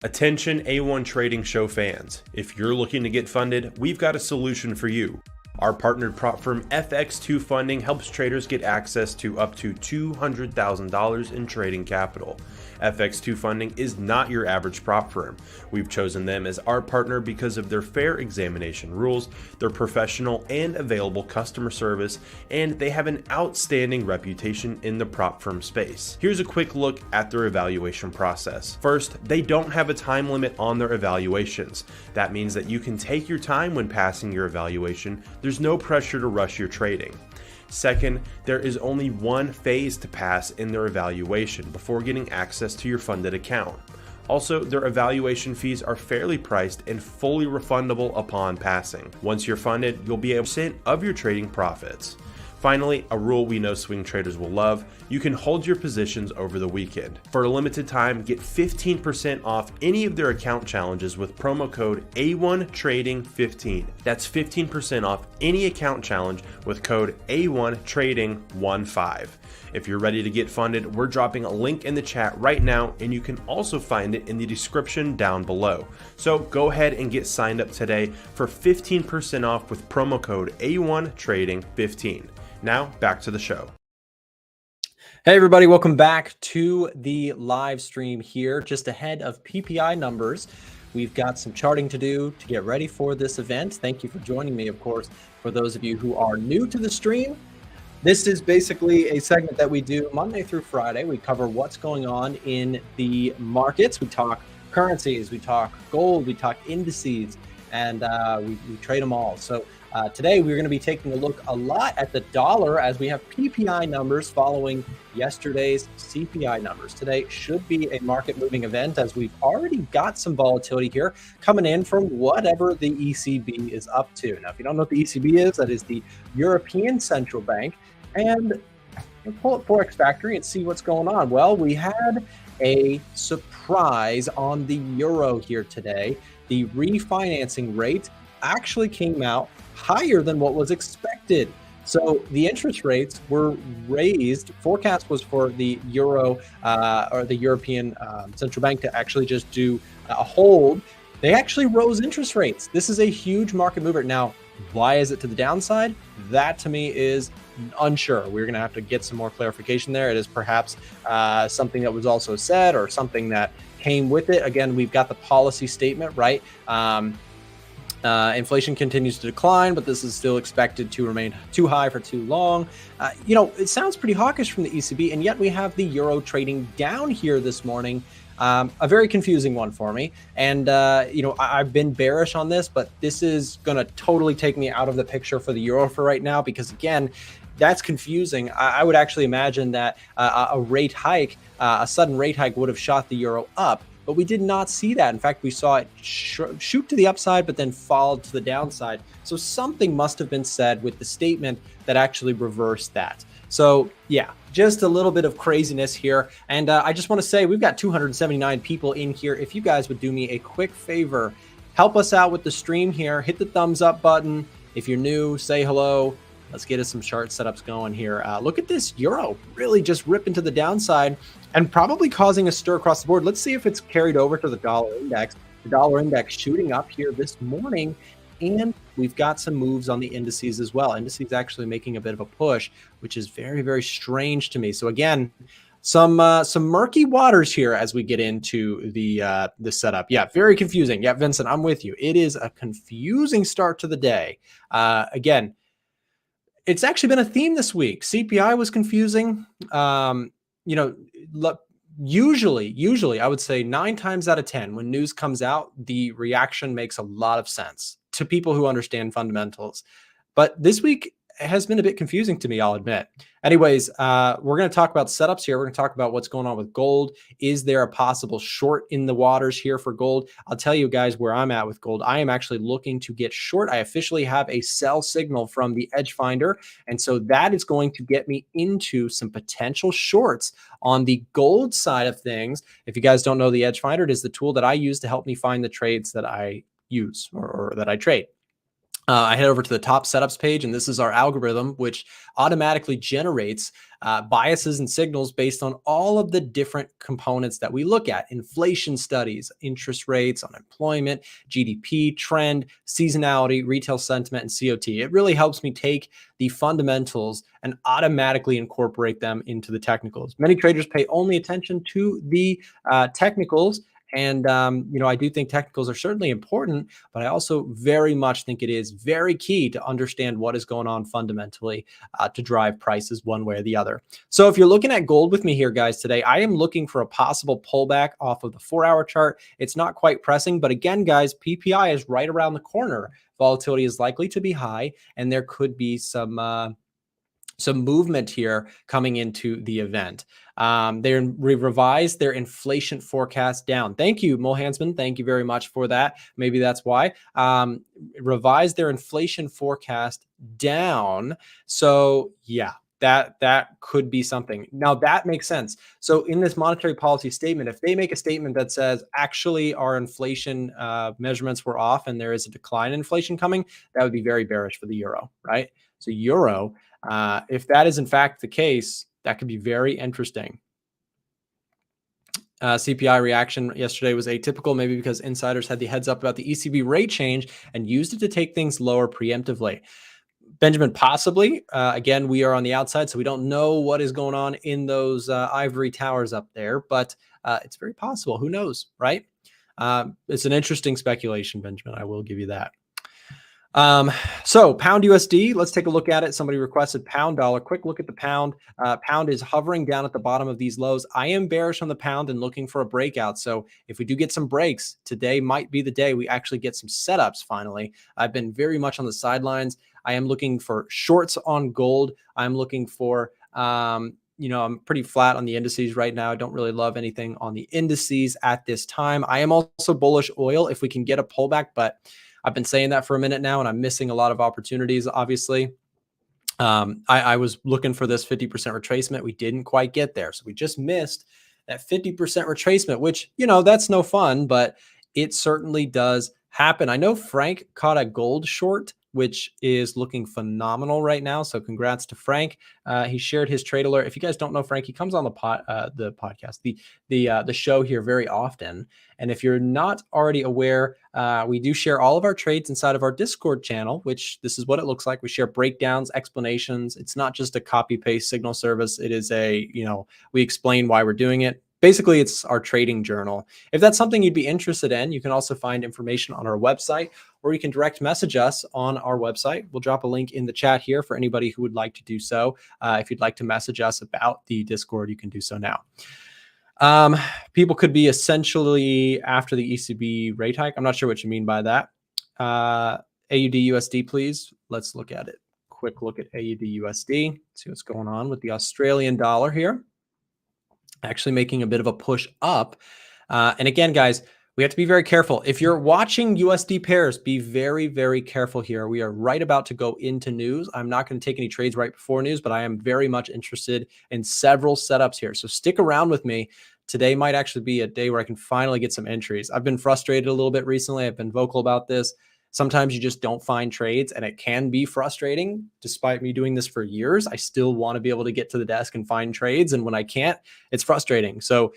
Attention A1 Trading Show fans. If you're looking to get funded, we've got a solution for you. Our partnered prop firm FX2 Funding helps traders get access to up to $200,000 in trading capital. FX2 Funding is not your average prop firm. We've chosen them as our partner because of their fair examination rules, their professional and available customer service, and they have an outstanding reputation in the prop firm space. Here's a quick look at their evaluation process. First, they don't have a time limit on their evaluations. That means that you can take your time when passing your evaluation. There's no pressure to rush your trading. Second, there is only one phase to pass in their evaluation before getting access to your funded account. Also, their evaluation fees are fairly priced and fully refundable upon passing. Once you're funded, you'll be able to % of your trading profits. Finally, a rule we know swing traders will love, you can hold your positions over the weekend. For a limited time, get 15% off any of their account challenges with promo code A1Trading15. That's 15% off any account challenge with code A1Trading15. If you're ready to get funded, we're dropping a link in the chat right now, and you can also find it in the description down below. So go ahead and get signed up today for 15% off with promo code A1Trading15. Now, back to the show. Hey everybody, welcome back to the live stream here. Just ahead of PPI numbers, we've got some charting to do to get ready for this event. Thank you for joining me, of course. For those of you who are new to the stream, this is basically a segment that we do Monday through Friday. We cover what's going on in the markets. We talk currencies, we talk gold, we talk indices, and we trade them all. So today we're going to be taking a look a lot at the dollar as we have PPI numbers following yesterday's CPI numbers. Today should be a market moving event as we've already got some volatility here coming in from whatever the ECB is up to. Now, if you don't know what the ECB is, that is the European Central Bank. And we'll pull up Forex Factory and see what's going on. Well, we had a surprise on the euro here today. The refinancing rate actually came out higher than what was expected. So the interest rates were raised. Forecast was for the euro or the European Central Bank to actually just do a hold. They actually rose interest rates. This is a huge market mover. Now, why is it to the downside? That to me is unsure. We're going to have to get some more clarification there. It is perhaps something that was also said or something that came with it. Again, we've got the policy statement, right? Inflation continues to decline, but this is still expected to remain too high for too long. It sounds pretty hawkish from the ECB, and yet we have the euro trading down here this morning. A very confusing one for me. And, I've been bearish on this, but this is going to totally take me out of the picture for the euro for right now, because again, that's confusing. I would actually imagine that a rate hike, a sudden rate hike would have shot the euro up. But we did not see that. In fact, we saw it shoot to the upside, but then fall to the downside. So something must have been said with the statement that actually reversed that. So yeah, just a little bit of craziness here. And I just want to say we've got 279 people in here. If you guys would do me a quick favor, help us out with the stream here. Hit the thumbs up button. If you're new, say hello. Let's get us some chart setups going here. Look at this euro really just ripping to the downside and probably causing a stir across the board. Let's see if it's carried over to the dollar index. The dollar index shooting up here this morning, and we've got some moves on the indices as well. Indices actually making a bit of a push, which is very, very strange to me. So again, some murky waters here as we get into the setup. Yeah, very confusing. Yeah, Vincent, I'm with you. It is a confusing start to the day. Again, it's actually been a theme this week. CPI was confusing. Usually I would say 9 times out of 10, when news comes out, the reaction makes a lot of sense to people who understand fundamentals. But this week has been a bit confusing to me, I'll admit. Anyways, we're going to talk about setups here. We're going to talk about what's going on with gold. Is there a possible short in the waters here for gold? I'll tell you guys where I'm at with gold. I am actually looking to get short. I officially have a sell signal from the EDGEFINDER. And so that is going to get me into some potential shorts on the gold side of things. If you guys don't know the EDGEFINDER, it is the tool that I use to help me find the trades that I use or that I trade. I head over to the top setups page, and this is our algorithm, which automatically generates biases and signals based on all of the different components that we look at: inflation studies, interest rates, unemployment, GDP, trend, seasonality, retail sentiment, and COT. It really helps me take the fundamentals and automatically incorporate them into the technicals. Many traders pay only attention to the technicals. And, I do think technicals are certainly important, but I also very much think it is very key to understand what is going on fundamentally to drive prices one way or the other. So if you're looking at gold with me here, guys, today, I am looking for a possible pullback off of the 4-hour chart. It's not quite pressing, but again, guys, PPI is right around the corner. Volatility is likely to be high, and there could be some movement here coming into the event. They revised their inflation forecast down. Thank you, Mo Hansman. Thank you very much for that. Maybe that's why. Revised their inflation forecast down. So yeah, that could be something. Now that makes sense. So in this monetary policy statement, if they make a statement that says actually our inflation measurements were off and there is a decline in inflation coming, that would be very bearish for the euro, right? So euro, if that is in fact the case, that could be very interesting. CPI reaction yesterday was atypical, maybe because insiders had the heads up about the ECB rate change and used it to take things lower preemptively. Benjamin, possibly. Again, we are on the outside, so we don't know what is going on in those ivory towers up there, but it's very possible. Who knows, right? It's an interesting speculation, Benjamin. I will give you that. So pound USD, let's take a look at it. Somebody requested pound dollar. Quick look at the pound. Pound is hovering down at the bottom of these lows. I am bearish on the pound and looking for a breakout. So if we do get some breaks, today might be the day we actually get some setups finally. I've been very much on the sidelines. I am looking for shorts on gold. I'm looking for, I'm pretty flat on the indices right now. I don't really love anything on the indices at this time. I am also bullish oil if we can get a pullback, but I've been saying that for a minute now, and I'm missing a lot of opportunities, obviously. I was looking for this 50% retracement. We didn't quite get there. So we just missed that 50% retracement, which, that's no fun, but it certainly does happen. I know Frank caught a gold short, which is looking phenomenal right now. So congrats to Frank. He shared his trade alert. If you guys don't know Frank, he comes on the podcast, the show here very often. And if you're not already aware, we do share all of our trades inside of our Discord channel, which this is what it looks like. We share breakdowns, explanations. It's not just a copy paste signal service. It is we explain why we're doing it. Basically, it's our trading journal. If that's something you'd be interested in, you can also find information on our website, or you can direct message us on our website. We'll drop a link in the chat here for anybody who would like to do so. If you'd like to message us about the Discord, you can do so now. People could be essentially after the ECB rate hike. I'm not sure what you mean by that. AUD USD, please. Let's look at it. Quick look at AUD USD. See what's going on with the Australian dollar here. Actually making a bit of a push up. And again, guys, we have to be very careful. If you're watching USD pairs, be very, very careful here. We are right about to go into news. I'm not going to take any trades right before news, but I am very much interested in several setups here. So stick around with me. Today might actually be a day where I can finally get some entries. I've been frustrated a little bit recently. I've been vocal about this. Sometimes you just don't find trades, and it can be frustrating. Despite me doing this for years, I still want to be able to get to the desk and find trades. And when I can't, it's frustrating. So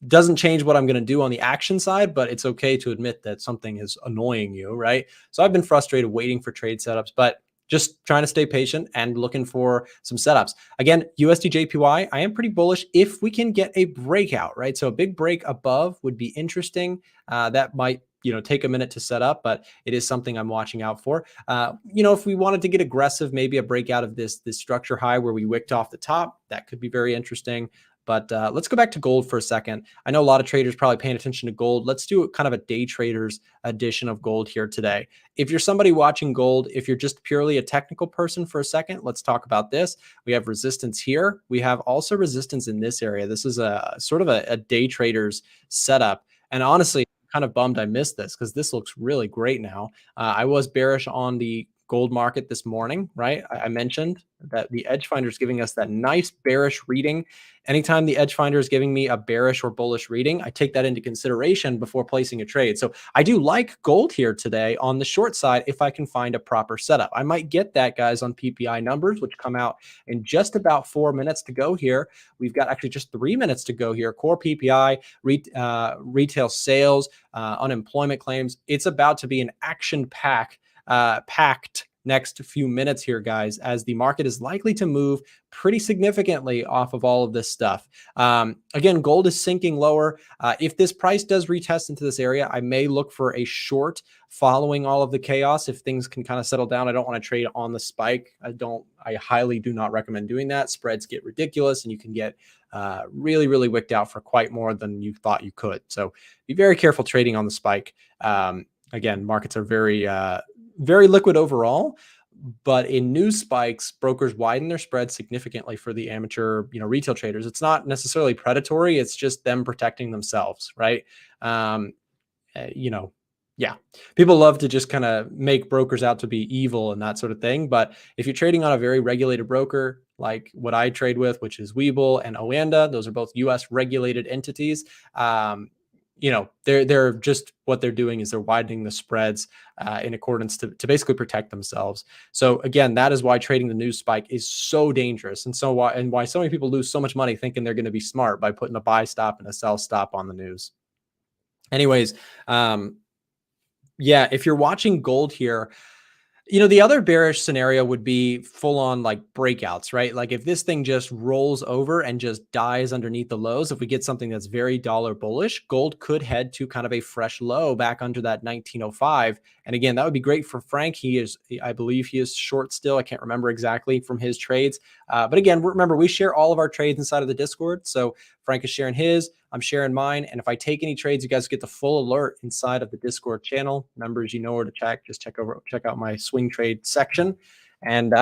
doesn't change what I'm going to do on the action side, but it's okay to admit that something is annoying you, right? So I've been frustrated waiting for trade setups, but just trying to stay patient and looking for some setups. Again, USD JPY, I am pretty bullish if we can get a breakout, right? So a big break above would be interesting. That might take a minute to set up, but it is something I'm watching out for. If we wanted to get aggressive, maybe a breakout of this structure high where we wicked off the top, that could be very interesting. But let's go back to gold for a second. I know a lot of traders probably paying attention to gold. Let's do kind of a day trader's edition of gold here today. If you're somebody watching gold, if you're just purely a technical person for a second, let's talk about this. We have resistance here. We have also resistance in this area. This is a sort of a day trader's setup. And honestly, I'm kind of bummed I missed this because this looks really great now. I was bearish on the gold market this morning, right? I mentioned that the edge finder is giving us that nice bearish reading. Anytime the edge finder is giving me a bearish or bullish reading, I take that into consideration before placing a trade. So I do like gold here today on the short side if I can find a proper setup. I might get that, guys, on PPI numbers, which come out in just about 4 minutes to go here. We've got actually just 3 minutes to go here. Core PPI, retail sales, unemployment claims. It's about to be an action-packed next few minutes here, guys, as the market is likely to move pretty significantly off of all of this stuff. Again, gold is sinking lower. If this price does retest into this area, I may look for a short following all of the chaos. If things can kind of settle down, I don't want to trade on the spike. I highly do not recommend doing that. Spreads get ridiculous and you can get really, really wicked out for quite more than you thought you could. So be very careful trading on the spike. Again, markets are very liquid overall, but in news spikes, brokers widen their spreads significantly for the amateur, retail traders. It's not necessarily predatory. It's just them protecting themselves, right? Yeah, people love to just kind of make brokers out to be evil and that sort of thing. But if you're trading on a very regulated broker, like what I trade with, which is Webull and Oanda, those are both US regulated entities. They're just, what they're doing is they're widening the spreads in accordance to basically protect themselves. So again, that is why trading the news spike is so dangerous. And why so many people lose so much money thinking they're going to be smart by putting a buy stop and a sell stop on the news. Anyways, yeah, if you're watching gold here, the other bearish scenario would be full on like breakouts, right? Like if this thing just rolls over and just dies underneath the lows, if we get something that's very dollar bullish, gold could head to kind of a fresh low back under that 1905. And again, that would be great for Frank. I believe he is short still. I can't remember exactly from his trades. But again, remember, we share all of our trades inside of the Discord. So Frank is sharing his, I'm sharing mine. And if I take any trades, you guys get the full alert inside of the Discord channel. Members, you know where to check. Just check out my swing trade section. And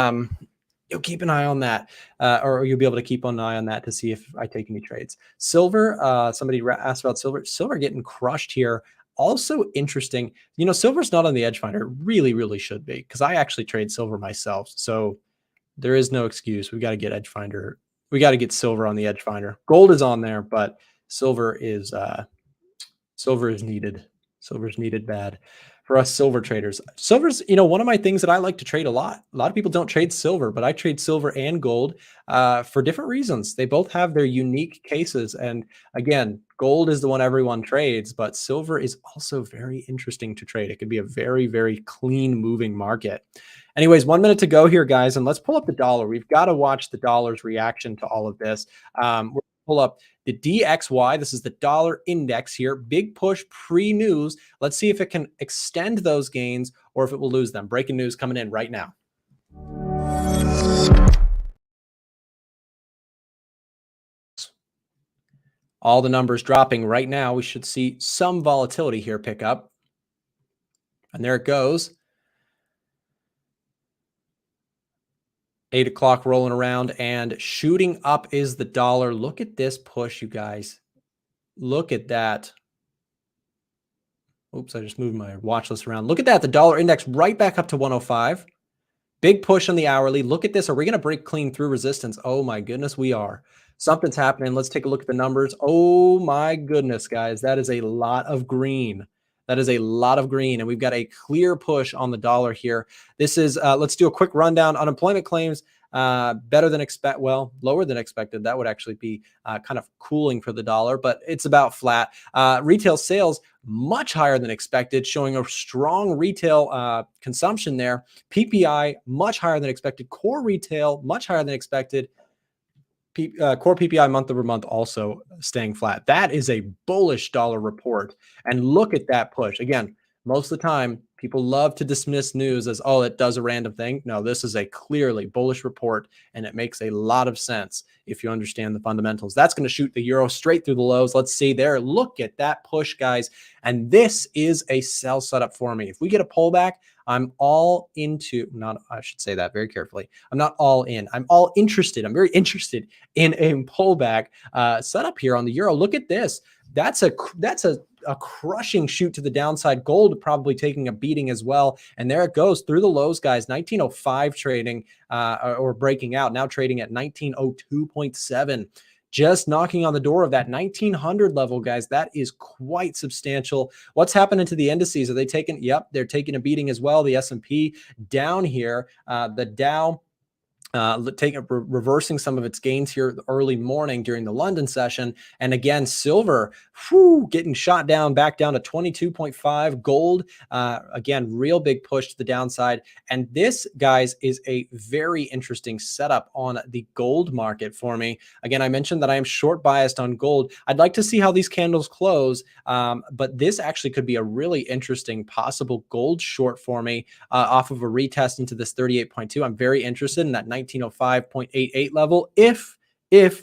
you'll keep an eye on that, or you'll be able to keep an eye on that to see if I take any trades. Silver, somebody asked about silver. Silver getting crushed here. Also interesting, silver's not on the edge finder. It really, really should be, because I actually trade silver myself. So there is no excuse. We got to get edge finder. We got to get silver on the edge finder. Gold is on there, but silver is needed. Silver's needed bad for us silver traders. Silver's, one of my things that I like to trade a lot. A lot of people don't trade silver, but I trade silver and gold for different reasons. They both have their unique cases. And again, gold is the one everyone trades, but silver is also very interesting to trade. It can be a very, very clean moving market. Anyways, 1 minute to go here, guys, and let's pull up the dollar. We've got to watch the dollar's reaction to all of this. We're pull up the DXY. This is the dollar index here. Big push pre-news. Let's see if it can extend those gains or if it will lose them. Breaking news coming in right now. All the numbers dropping right now. We should see some volatility here pick up. And there it goes. 8 o'clock rolling around and shooting up is the dollar. Look at this push, you guys. Look at that. Oops, I just moved my watch list around. Look at that. The dollar index right back up to 105. Big push on the hourly. Look at this. Are we going to break clean through resistance? Oh my goodness, we are. Something's happening. Let's take a look at the numbers. Oh my goodness, guys. That is a lot of green. That is a lot of green, and we've got a clear push on the dollar here. This is, let's do a quick rundown. Unemployment claims, better than lower than expected. That would actually be kind of cooling for the dollar, but it's about flat. Retail sales, much higher than expected, showing a strong retail consumption there. PPI, much higher than expected. Core retail, much higher than expected. Core PPI month over month also staying flat. That is a bullish dollar report. And look at that push. Again, most of the time, people love to dismiss news as, oh, it does a random thing. No, this is a clearly bullish report, and it makes a lot of sense if you understand the fundamentals. That's going to shoot the euro straight through the lows. Let's see there. Look at that push, guys. And this is a sell setup for me. If we get a pullback, I'm all into, not, I should say that very carefully. I'm not all in. I'm all interested. I'm very interested in a pullback setup here on the euro. Look at this. That's a crushing shoot to the downside. Gold probably taking a beating as well. And there it goes through the lows, guys. 1905 trading or breaking out, now trading at 1902.7. Just knocking on the door of that 1900 level, guys. That is quite substantial. What's happening to the indices? Are they taking? Yep, they're taking a beating as well. The S&P down here. The Dow reversing some of its gains here early morning during the London session. And again, silver getting shot down back down to 22.5. Gold, again, real big push to the downside. And this, guys, is a very interesting setup on the gold market for me. Again, I mentioned that I am short biased on gold. I'd like to see how these candles close, but this actually could be a really interesting possible gold short for me off of a retest into this 38.2. I'm very interested in that 1905.88 level if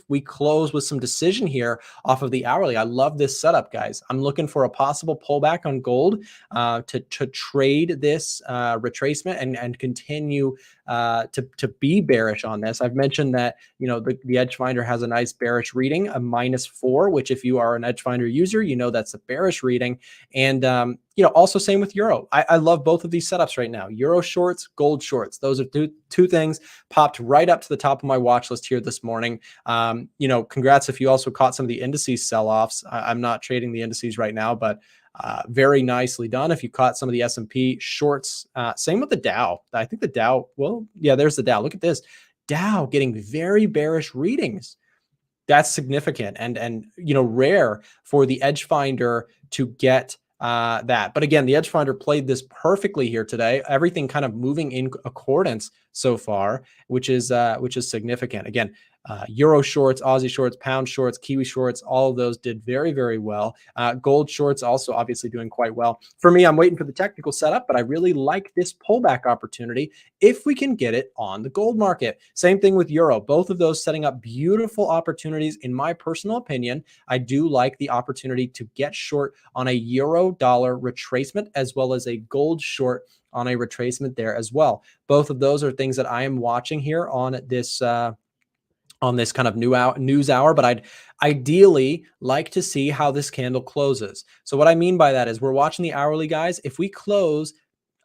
we close with some decision here off of the hourly. I love this setup, guys. I'm looking for a possible pullback on gold to trade this retracement and continue to be bearish on this. I've mentioned that, you know, the EDGEFINDER has a nice bearish reading, a -4, which if you are an EDGEFINDER user, you know that's a bearish reading. And you know, also same with euro. I love both of these setups right now. Euro shorts, gold shorts. Those are two things popped right up to the top of my watch list here this morning. You know, congrats if you also caught some of the indices sell-offs. I'm not trading the indices right now, but very nicely done. If you caught some of the S&P shorts, same with the Dow. I think the Dow, well, yeah, there's the Dow. Look at this. Dow getting very bearish readings. That's significant and you know, rare for the EDGEFINDER to get that. But again, the EDGEFINDER played this perfectly here today. Everything kind of moving in accordance so far, which is significant. Again, euro shorts, Aussie shorts, pound shorts, Kiwi shorts, all of those did very, very well. Gold shorts also obviously doing quite well. For me, I'm waiting for the technical setup, but I really like this pullback opportunity if we can get it on the gold market. Same thing with euro. Both of those setting up beautiful opportunities. In my personal opinion, I do like the opportunity to get short on a euro dollar retracement as well as a gold short on a retracement there as well. Both of those are things that I am watching here on this kind of news hour, but I'd ideally like to see how this candle closes. So what I mean by that is we're watching the hourly, guys. If we close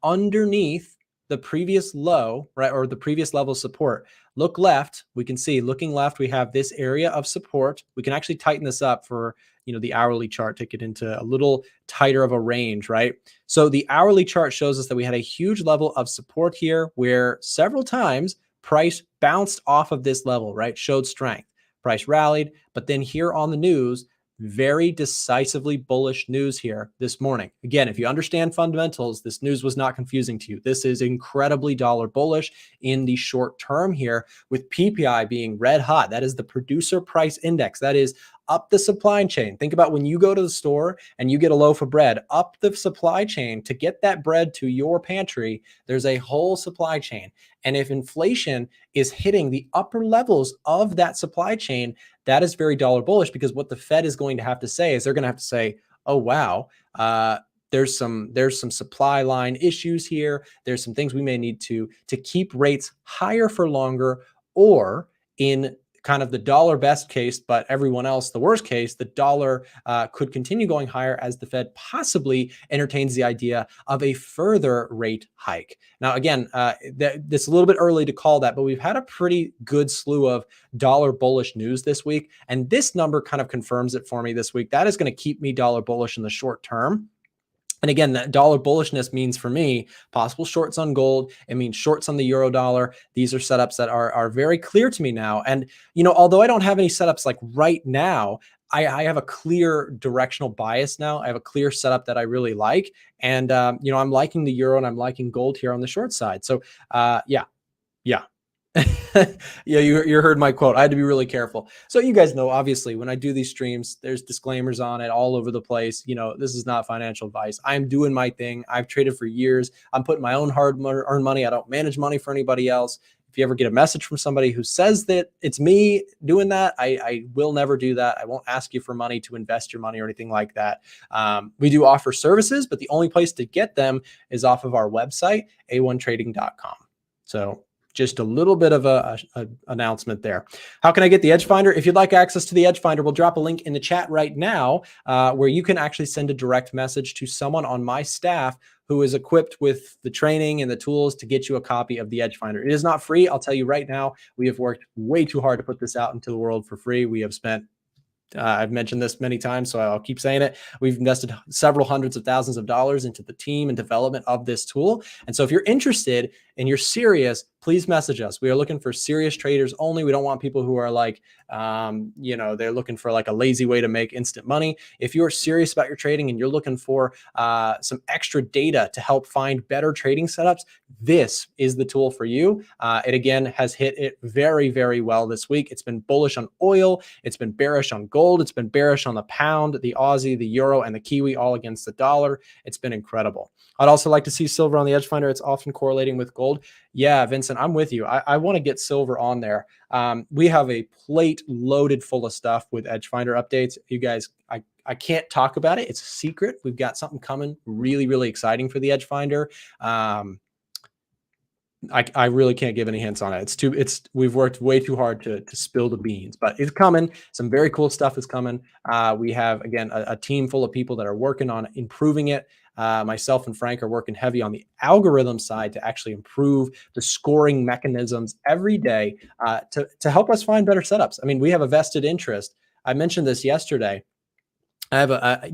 underneath the previous low, right, or the previous level of support, look left, we can see, looking left, we have this area of support. We can actually tighten this up for, you know, the hourly chart to get into a little tighter of a range, right? So the hourly chart shows us that we had a huge level of support here where several times price bounced off of this level, right? Showed strength. Price rallied, but then here on the news, very decisively bullish news here this morning. Again, if you understand fundamentals, this news was not confusing to you. This is incredibly dollar bullish in the short term here, with PPI being red hot. That is the producer price index. That is up the supply chain. Think about when you go to the store and you get a loaf of bread, up the supply chain to get that bread to your pantry, there's a whole supply chain. And if inflation is hitting the upper levels of that supply chain, that is very dollar bullish, because what the Fed is going to have to say is they're going to have to say, oh, wow, there's some supply line issues here. There's some things we may need to keep rates higher for longer, or in kind of the dollar best case, but everyone else, the worst case, the dollar could continue going higher as the Fed possibly entertains the idea of a further rate hike. Now, again, it's a little bit early to call that, but we've had a pretty good slew of dollar bullish news this week. And this number kind of confirms it for me this week. That is going to keep me dollar bullish in the short term. And again, that dollar bullishness means for me, possible shorts on gold. It means shorts on the euro dollar. These are setups that are very clear to me now. And, you know, although I don't have any setups like right now, I have a clear directional bias now. I have a clear setup that I really like. And, you know, I'm liking the euro and I'm liking gold here on the short side. So, yeah. Yeah, you heard my quote. I had to be really careful. So you guys know, obviously, when I do these streams, there's disclaimers on it all over the place. You know, this is not financial advice. I'm doing my thing. I've traded for years. I'm putting my own hard-earned money. I don't manage money for anybody else. If If you ever get a message from somebody who says that it's me doing that, I will never do that. I won't ask you for money to invest your money or anything like that. We do offer services, but the only place to get them is off of our website, a1trading.com. So just a little bit of a announcement there. How can I get the Edge Finder? If you'd like access to the Edge Finder, we'll drop a link in the chat right now where you can actually send a direct message to someone on my staff who is equipped with the training and the tools to get you a copy of the Edge Finder. It is not free. I'll tell you right now, we have worked way too hard to put this out into the world for free. We have spent I've mentioned this many times, so I'll keep saying it. We've invested several hundreds of thousands of dollars into the team and development of this tool. And so if you're interested and you're serious, please message us. We are looking for serious traders only. We don't want people who are like, they're looking for like a lazy way to make instant money. If you're serious about your trading and you're looking for some extra data to help find better trading setups, this is the tool for you. It again has hit it very, very well this week. It's been bullish on oil. It's been bearish on gold. It's been bearish on the pound, the Aussie, the euro, and the Kiwi, all against the dollar. It's been incredible. I'd also like to see silver on the Edge Finder. It's often correlating with gold. Yeah, Vincent, I'm with you. I want to get silver on there. We have a plate loaded full of stuff with Edge Finder updates. You guys, I can't talk about it. It's a secret. We've got something coming really, really exciting for the Edge Finder. I really can't give any hints on it. We've worked way too hard to spill the beans, but it's coming. Some very cool stuff is coming. We have, again, a team full of people that are working on improving it. Myself and Frank are working heavy on the algorithm side to actually improve the scoring mechanisms every day to help us find better setups. I mean, we have a vested interest. I mentioned this yesterday. I have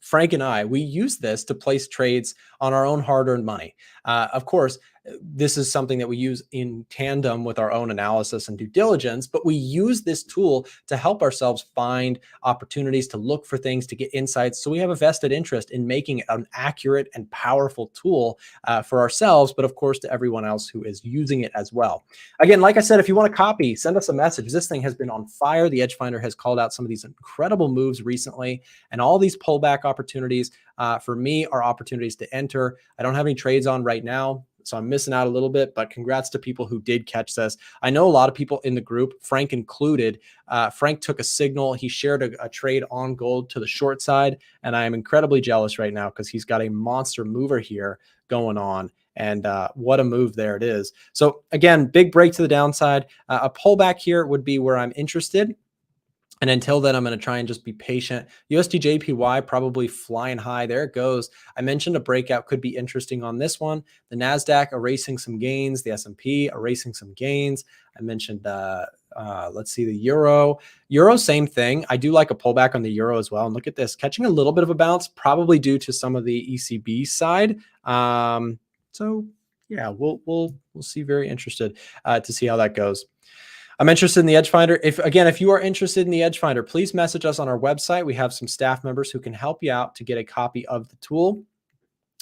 Frank and we use this to place trades on our own hard-earned money. Of course, this is something that we use in tandem with our own analysis and due diligence, but we use this tool to help ourselves find opportunities, to look for things, to get insights. So we have a vested interest in making it an accurate and powerful tool for ourselves, but of course to everyone else who is using it as well. Again, like I said, if you want a copy, send us a message. This thing has been on fire. The Edge Finder has called out some of these incredible moves recently, and all these pullback opportunities for me are opportunities to enter. I don't have any trades on right now, so I'm missing out a little bit, but congrats to people who did catch this. I know a lot of people in the group, Frank included. Frank took a signal. He shared a trade on gold to the short side, and I am incredibly jealous right now because he's got a monster mover here going on. And what a move there it is. So again, big break to the downside. A pullback here would be where I'm interested. And until then, I'm going to try and just be patient. USD JPY probably flying high. There it goes. I mentioned a breakout could be interesting on this one. The NASDAQ erasing some gains. The S&P erasing some gains. I mentioned, let's see, the euro. Euro, same thing. I do like a pullback on the euro as well. And look at this, catching a little bit of a bounce, probably due to some of the ECB side. So yeah, we'll see. Very interested to see how that goes. I'm interested in the Edge Finder. If you are interested in the Edge Finder, please message us on our website. We have some staff members who can help you out to get a copy of the tool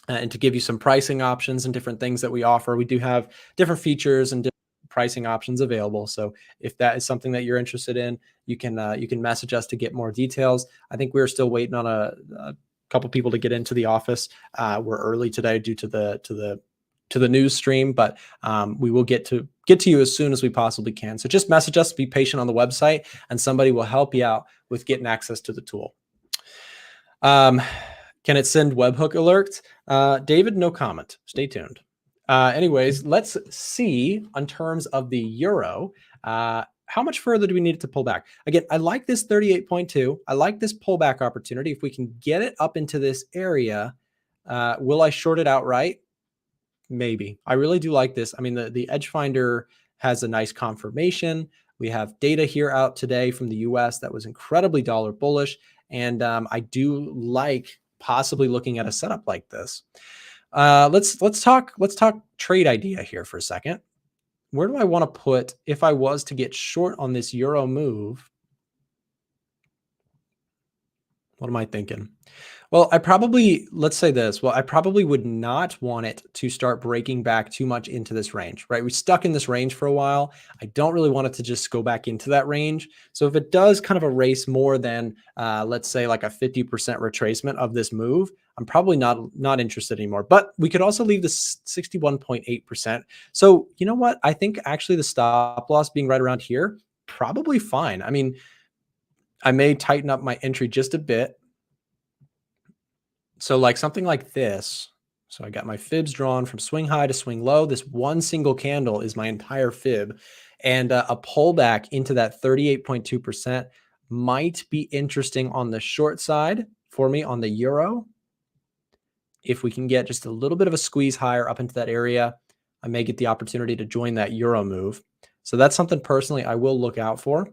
and to give you some pricing options and different things that we offer. We do have different features and different pricing options available. So if that is something that you're interested in, you can message us to get more details. I think we're still waiting on a couple people to get into the office. We're early today due to the news stream, but we will get to you as soon as we possibly can. So just message us, be patient on the website, and somebody will help you out with getting access to the tool. Can it send webhook alerts? David, no comment. Stay tuned. Anyways, let's see in terms of the euro, how much further do we need it to pull back? Again, I like this 38.2. I like this pullback opportunity. If we can get it up into this area, will I short it outright? Maybe. I really do like this. I mean, the Edge Finder has a nice confirmation. We have data here out today from the US that was incredibly dollar bullish. And I do like possibly looking at a setup like this. Let's talk trade idea here for a second. Where do I want to put, if I was to get short on this euro move? What am I thinking? Well, let's say this. Well, I probably would not want it to start breaking back too much into this range, right? We stuck in this range for a while. I don't really want it to just go back into that range. So if it does kind of erase more than, let's say like a 50% retracement of this move, I'm probably not interested anymore. But we could also leave this 61.8%. So you know what? I think actually the stop loss being right around here, probably fine. I mean, I may tighten up my entry just a bit. So like something like this. So I got my fibs drawn from swing high to swing low. This one single candle is my entire fib. And a pullback into that 38.2% might be interesting on the short side for me on the euro. If we can get just a little bit of a squeeze higher up into that area, I may get the opportunity to join that euro move. So that's something personally I will look out for.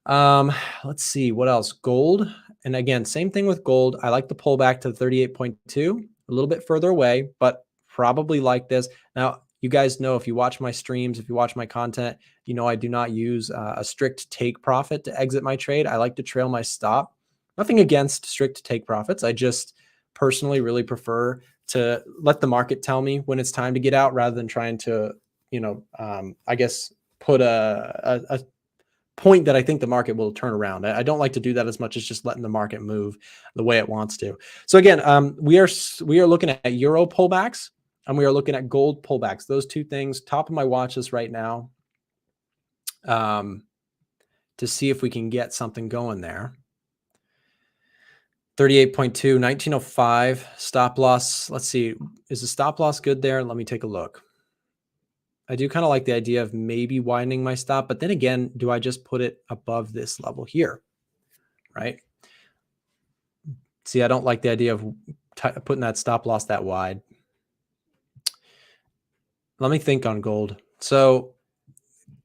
Let's see what else. Gold. And again, same thing with gold. I like the pullback to 38.2, a little bit further away, but probably like this. Now, you guys know, if you watch my streams, if you watch my content, you know I do not use a strict take profit to exit my trade. I like to trail my stop. Nothing against strict take profits. I just personally really prefer to let the market tell me when it's time to get out rather than trying to, I guess, put a point that I think the market will turn around. I don't like to do that as much as just letting the market move the way it wants to. So again, we are looking at euro pullbacks and we are looking at gold pullbacks. Those two things, top of my watch list right now, to see if we can get something going there. 38.2, 1905 stop loss. Let's see, is the stop loss good there? Let me take a look. I do kind of like the idea of maybe widening my stop, but then again, do I just put it above this level here, right? See, I don't like the idea of putting that stop loss that wide. Let me think on gold. So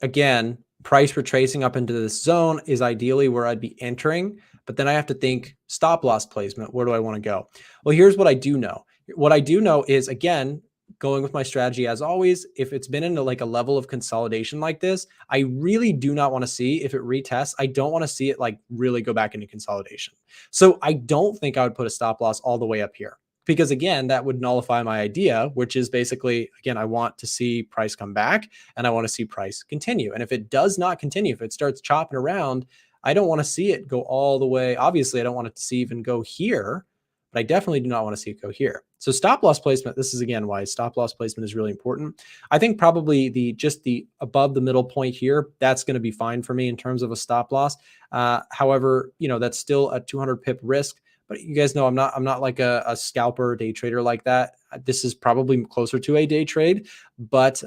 again, price retracing up into this zone is ideally where I'd be entering, but then I have to think stop loss placement. Where do I want to go? Well, here's what I do know. What I do know is, again, going with my strategy as always, if it's been into like a level of consolidation like this, I really do not want to see, if it retests, I don't want to see it like really go back into consolidation. So I don't think I would put a stop loss all the way up here, because again, that would nullify my idea, which is basically, again, I want to see price come back and I want to see price continue. And if it does not continue, if it starts chopping around, I don't want to see it go all the way. Obviously, I don't want it to see even go here, but I definitely do not want to see it go here. So stop loss placement, this is again why stop loss placement is really important. I think probably just the above the middle point here, that's going to be fine for me in terms of a stop loss. However, that's still a 200 pip risk, but you guys know I'm not like a scalper day trader like that. This is probably closer to a day trade, but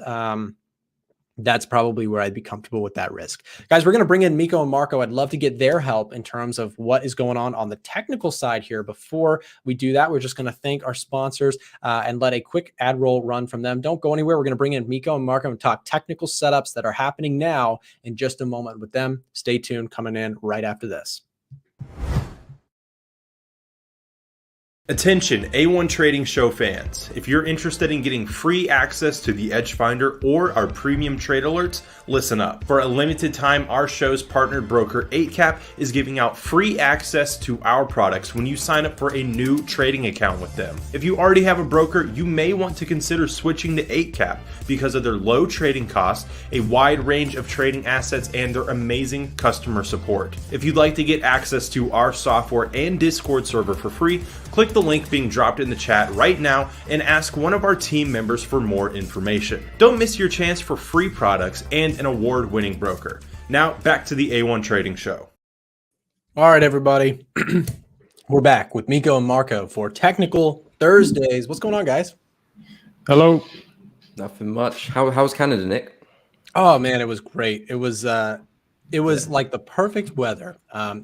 that's probably where I'd be comfortable with that risk. Guys, we're going to bring in Miko and Marco. I'd love to get their help in terms of what is going on the technical side here. Before we do that, we're just going to thank our sponsors and let a quick ad roll run from them. Don't go anywhere. We're going to bring in Miko and Marco and talk technical setups that are happening now in just a moment with them. Stay tuned, coming in right after this. Attention A1 Trading Show fans, if you're interested in getting free access to the EDGEFINDER or our premium trade alerts, listen up. For a limited time, our show's partnered broker 8cap is giving out free access to our products when you sign up for a new trading account with them. If you already have a broker, you may want to consider switching to 8cap because of their low trading costs, a wide range of trading assets, and their amazing customer support. If you'd like to get access to our software and Discord server for free, click the link being dropped in the chat right now and ask one of our team members for more information. Don't miss your chance for free products and an award-winning broker. Now back to the A1 Trading Show. All right, everybody. We're back with Miko and Marco for Technical Thursdays. What's going on, guys? Hello. Nothing much. How's Canada, Nick? Oh man, it was great. It was like the perfect weather.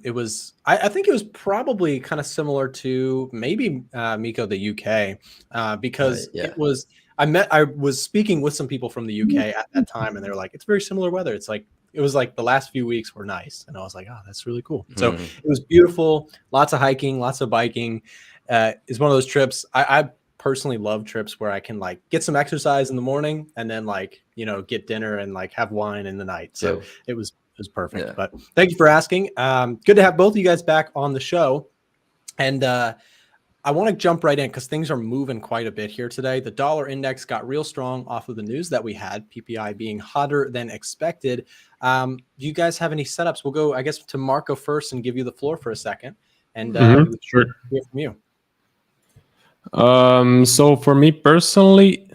It was, I think it was probably kind of similar to maybe Miko, the UK, because yeah. it was, I was speaking with some people from the UK at that time, and they were like, it's very similar weather. It was like the last few weeks were nice. And I was like, oh, that's really cool. So it was beautiful. Lots of hiking, lots of biking. It's one of those trips. I personally love trips where I can like get some exercise in the morning and then like, get dinner and like have wine in the night. So it was perfect. Yeah. But thank you for asking. Good to have both of you guys back on the show. And I want to jump right in because things are moving quite a bit here today. The dollar index got real strong off of the news that we had, PPI being hotter than expected. Do you guys have any setups? We'll go, I guess, to Marco first and give you the floor for a second. And we would Sure. hear from you. So for me personally,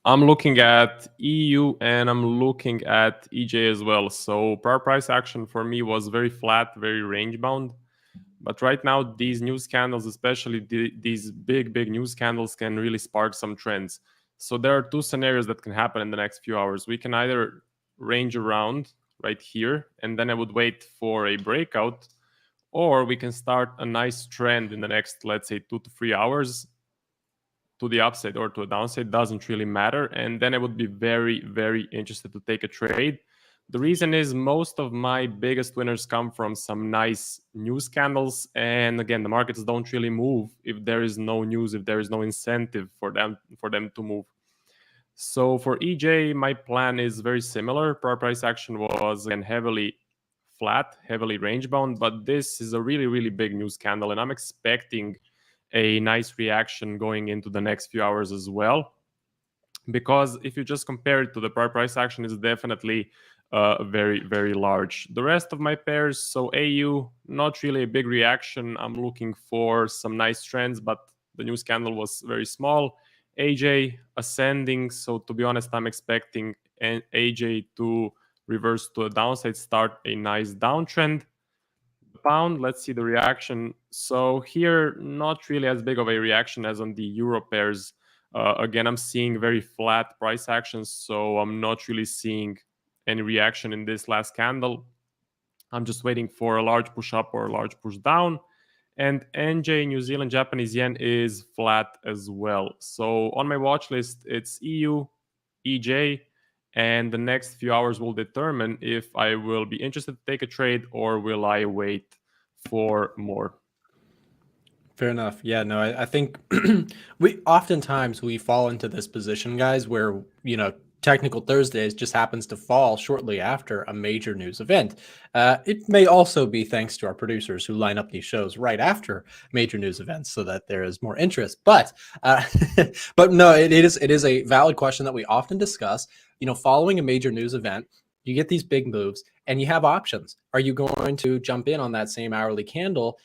I'm looking at EU and I'm looking at EJ as well. So price action for me was very flat, very range bound. But right now, these news candles, especially these big news candles, can really spark some trends. So there are two scenarios that can happen in the next few hours. We can either range around right here, and then I would wait for a breakout, or we can start a nice trend in the next, let's say, 2 to 3 hours to the upside or to a downside. Doesn't really matter. And then I would be very interested to take a trade. The reason is most of my biggest winners come from some nice news candles. And again, the markets don't really move if there is no news, if there is no incentive for them to move. So for EJ, my plan is very similar. Price action was again heavily flat, heavily range bound, but this is a really big news candle, and I'm expecting a nice reaction going into the next few hours as well. Because if you just compare it to the price action, it's definitely very large. The rest of my pairs, so AU, not really a big reaction. I'm looking for some nice trends, but the news candle was very small. AJ ascending, so to be honest, I'm expecting AJ to reverse to a downside, start a nice downtrend. Pound, let's see the reaction. So here, not really as big of a reaction as on the euro pairs. Again, I'm seeing very flat price actions, so I'm not really seeing any reaction in this last candle. I'm just waiting for a large push up or a large push down. And NJ, New Zealand Japanese yen, is flat as well. So on my watch list, it's EU, EJ, and the next few hours will determine if I will be interested to take a trade or will I wait for more. Fair enough. Yeah, no, I think we oftentimes we fall into this position, guys, where, Technical Thursdays just happens to fall shortly after a major news event. It may also be thanks to our producers who line up these shows right after major news events so that there is more interest. But but no, it is a valid question that we often discuss. Following a major news event, you get these big moves and you have options. Are you going to jump in on that same hourly candle?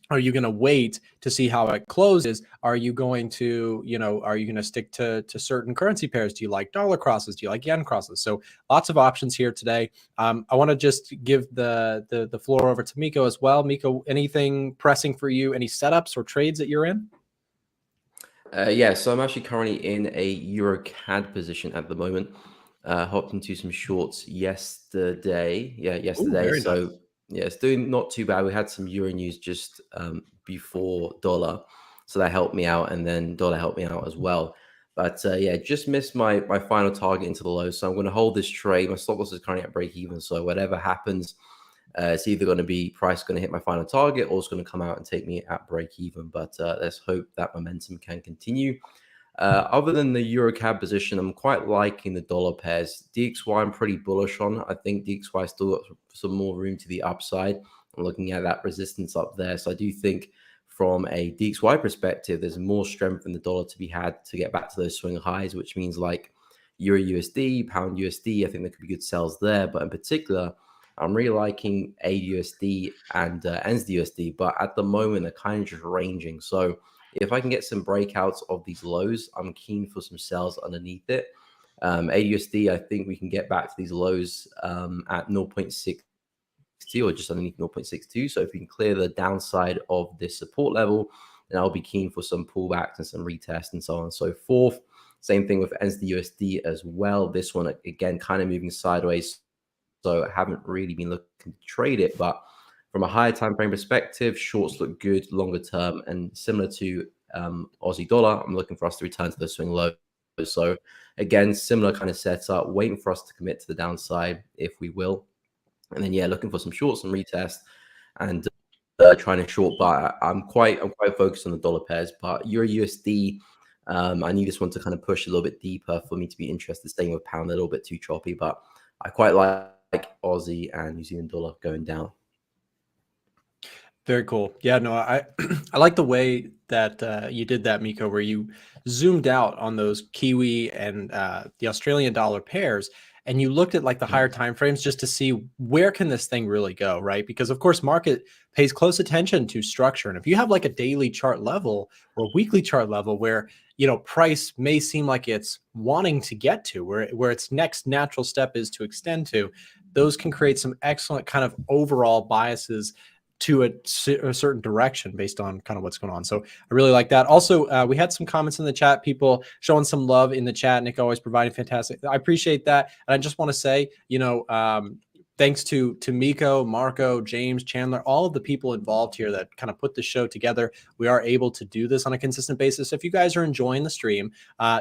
Are you going to wait to see how it closes? Are you going to, stick to certain currency pairs? Do you like dollar crosses? Do you like yen crosses? So lots of options here today. I want to just give the floor over to Miko as well. Miko, anything pressing for you? Any setups or trades that you're in? Yeah, so I'm actually currently in a Euro CAD position at the moment. Hopped into some shorts yesterday. Yeah, yesterday. Ooh, So nice. yeah, it's doing not too bad. We had some Euro news just before dollar, so that helped me out, and then dollar helped me out as well. But yeah, just missed my final target into the low, so I'm going to hold this trade. My stop loss is currently at break even, so whatever happens, it's either going to be price going to hit my final target, or it's going to come out and take me at break even. But let's hope that momentum can continue. Other than the Euro CAD position, I'm quite liking the dollar pairs. DXY, I'm pretty bullish on. I think DXY still got some more room to the upside. I'm looking at that resistance up there. So I do think from a DXY perspective, there's more strength in the dollar to be had to get back to those swing highs, which means like Euro USD, Pound USD, I think there could be good sells there. But in particular, I'm really liking AUSD and NZD USD. But at the moment, they're kind of just ranging. So if I can get some breakouts of these lows, I'm keen for some sells underneath it. AUSD, I think we can get back to these lows at 0.62 or just underneath 0.62. So if we can clear the downside of this support level, then I'll be keen for some pullbacks and some retests and so on and so forth. Same thing with NZD USD as well. This one, again, kind of moving sideways. So I haven't really been looking to trade it, but from a higher time frame perspective, shorts look good longer term, and similar to Aussie dollar, I'm looking for us to return to the swing low. So again, similar kind of setup, waiting for us to commit to the downside if we will, and then yeah, looking for some shorts and retest, and trying to short. But I'm quite focused on the dollar pairs. But Euro USD, I need this one to kind of push a little bit deeper for me to be interested. Staying with pound a little bit too choppy, but I quite like Aussie and New Zealand dollar going down. Very cool. Yeah, no, I I like the way that you did that, Miko, where you zoomed out on those Kiwi and the Australian dollar pairs, and you looked at like the higher time frames just to see where can this thing really go, right? Because of course, market pays close attention to structure, and if you have like a daily chart level or weekly chart level where price may seem like it's wanting to get to where its next natural step is to extend to, those can create some excellent kind of overall biases to a certain direction based on kind of what's going on. So I really like that. Also, we had some comments in the chat, people showing some love in the chat. Nick always providing fantastic. I appreciate that. And I just want to say, thanks to Miko, Marco, James, Chandler, all of the people involved here that kind of put the show together. We are able to do this on a consistent basis. If you guys are enjoying the stream,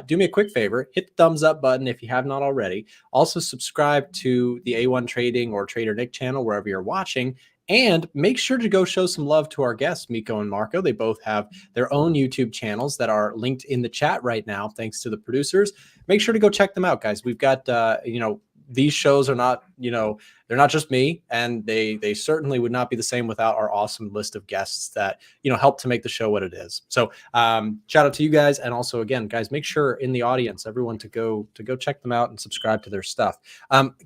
do me a quick favor, hit the thumbs up button if you have not already. Also subscribe to the A1 Trading or Trader Nick channel, wherever you're watching. And make sure to go show some love to our guests, Miko and Marco. They both have their own YouTube channels that are linked in the chat right now, thanks to the producers. Make sure to go check them out, guys. We've got, these shows are not, they're not just me, and they certainly would not be the same without our awesome list of guests that, help to make the show what it is. So shout out to you guys. And also, again, guys, make sure in the audience, everyone to go check them out and subscribe to their stuff.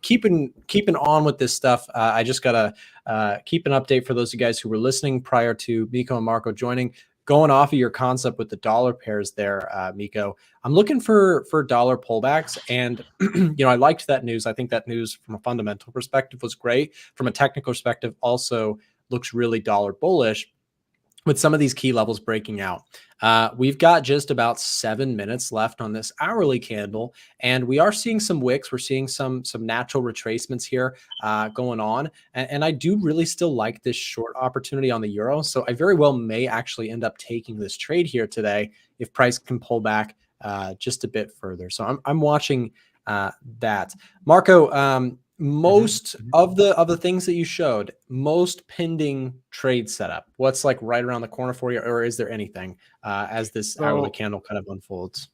Keeping on with this stuff, I just got to keep an update for those of you guys who were listening prior to Miko and Marco joining. Going off of your concept with the dollar pairs there, Miko, I'm looking for dollar pullbacks. And, I liked that news. I think that news from a fundamental perspective was great. From a technical perspective, also looks really dollar bullish with some of these key levels breaking out. We've got just about 7 minutes left on this hourly candle, and we are seeing some wicks. We're seeing some natural retracements here going on, and I do really still like this short opportunity on the euro. So I very well may actually end up taking this trade here today if price can pull back just a bit further. So I'm watching that. Marco, most of the things that you showed, most pending trade setup, what's like right around the corner for you, or is there anything as this hourly candle kind of unfolds?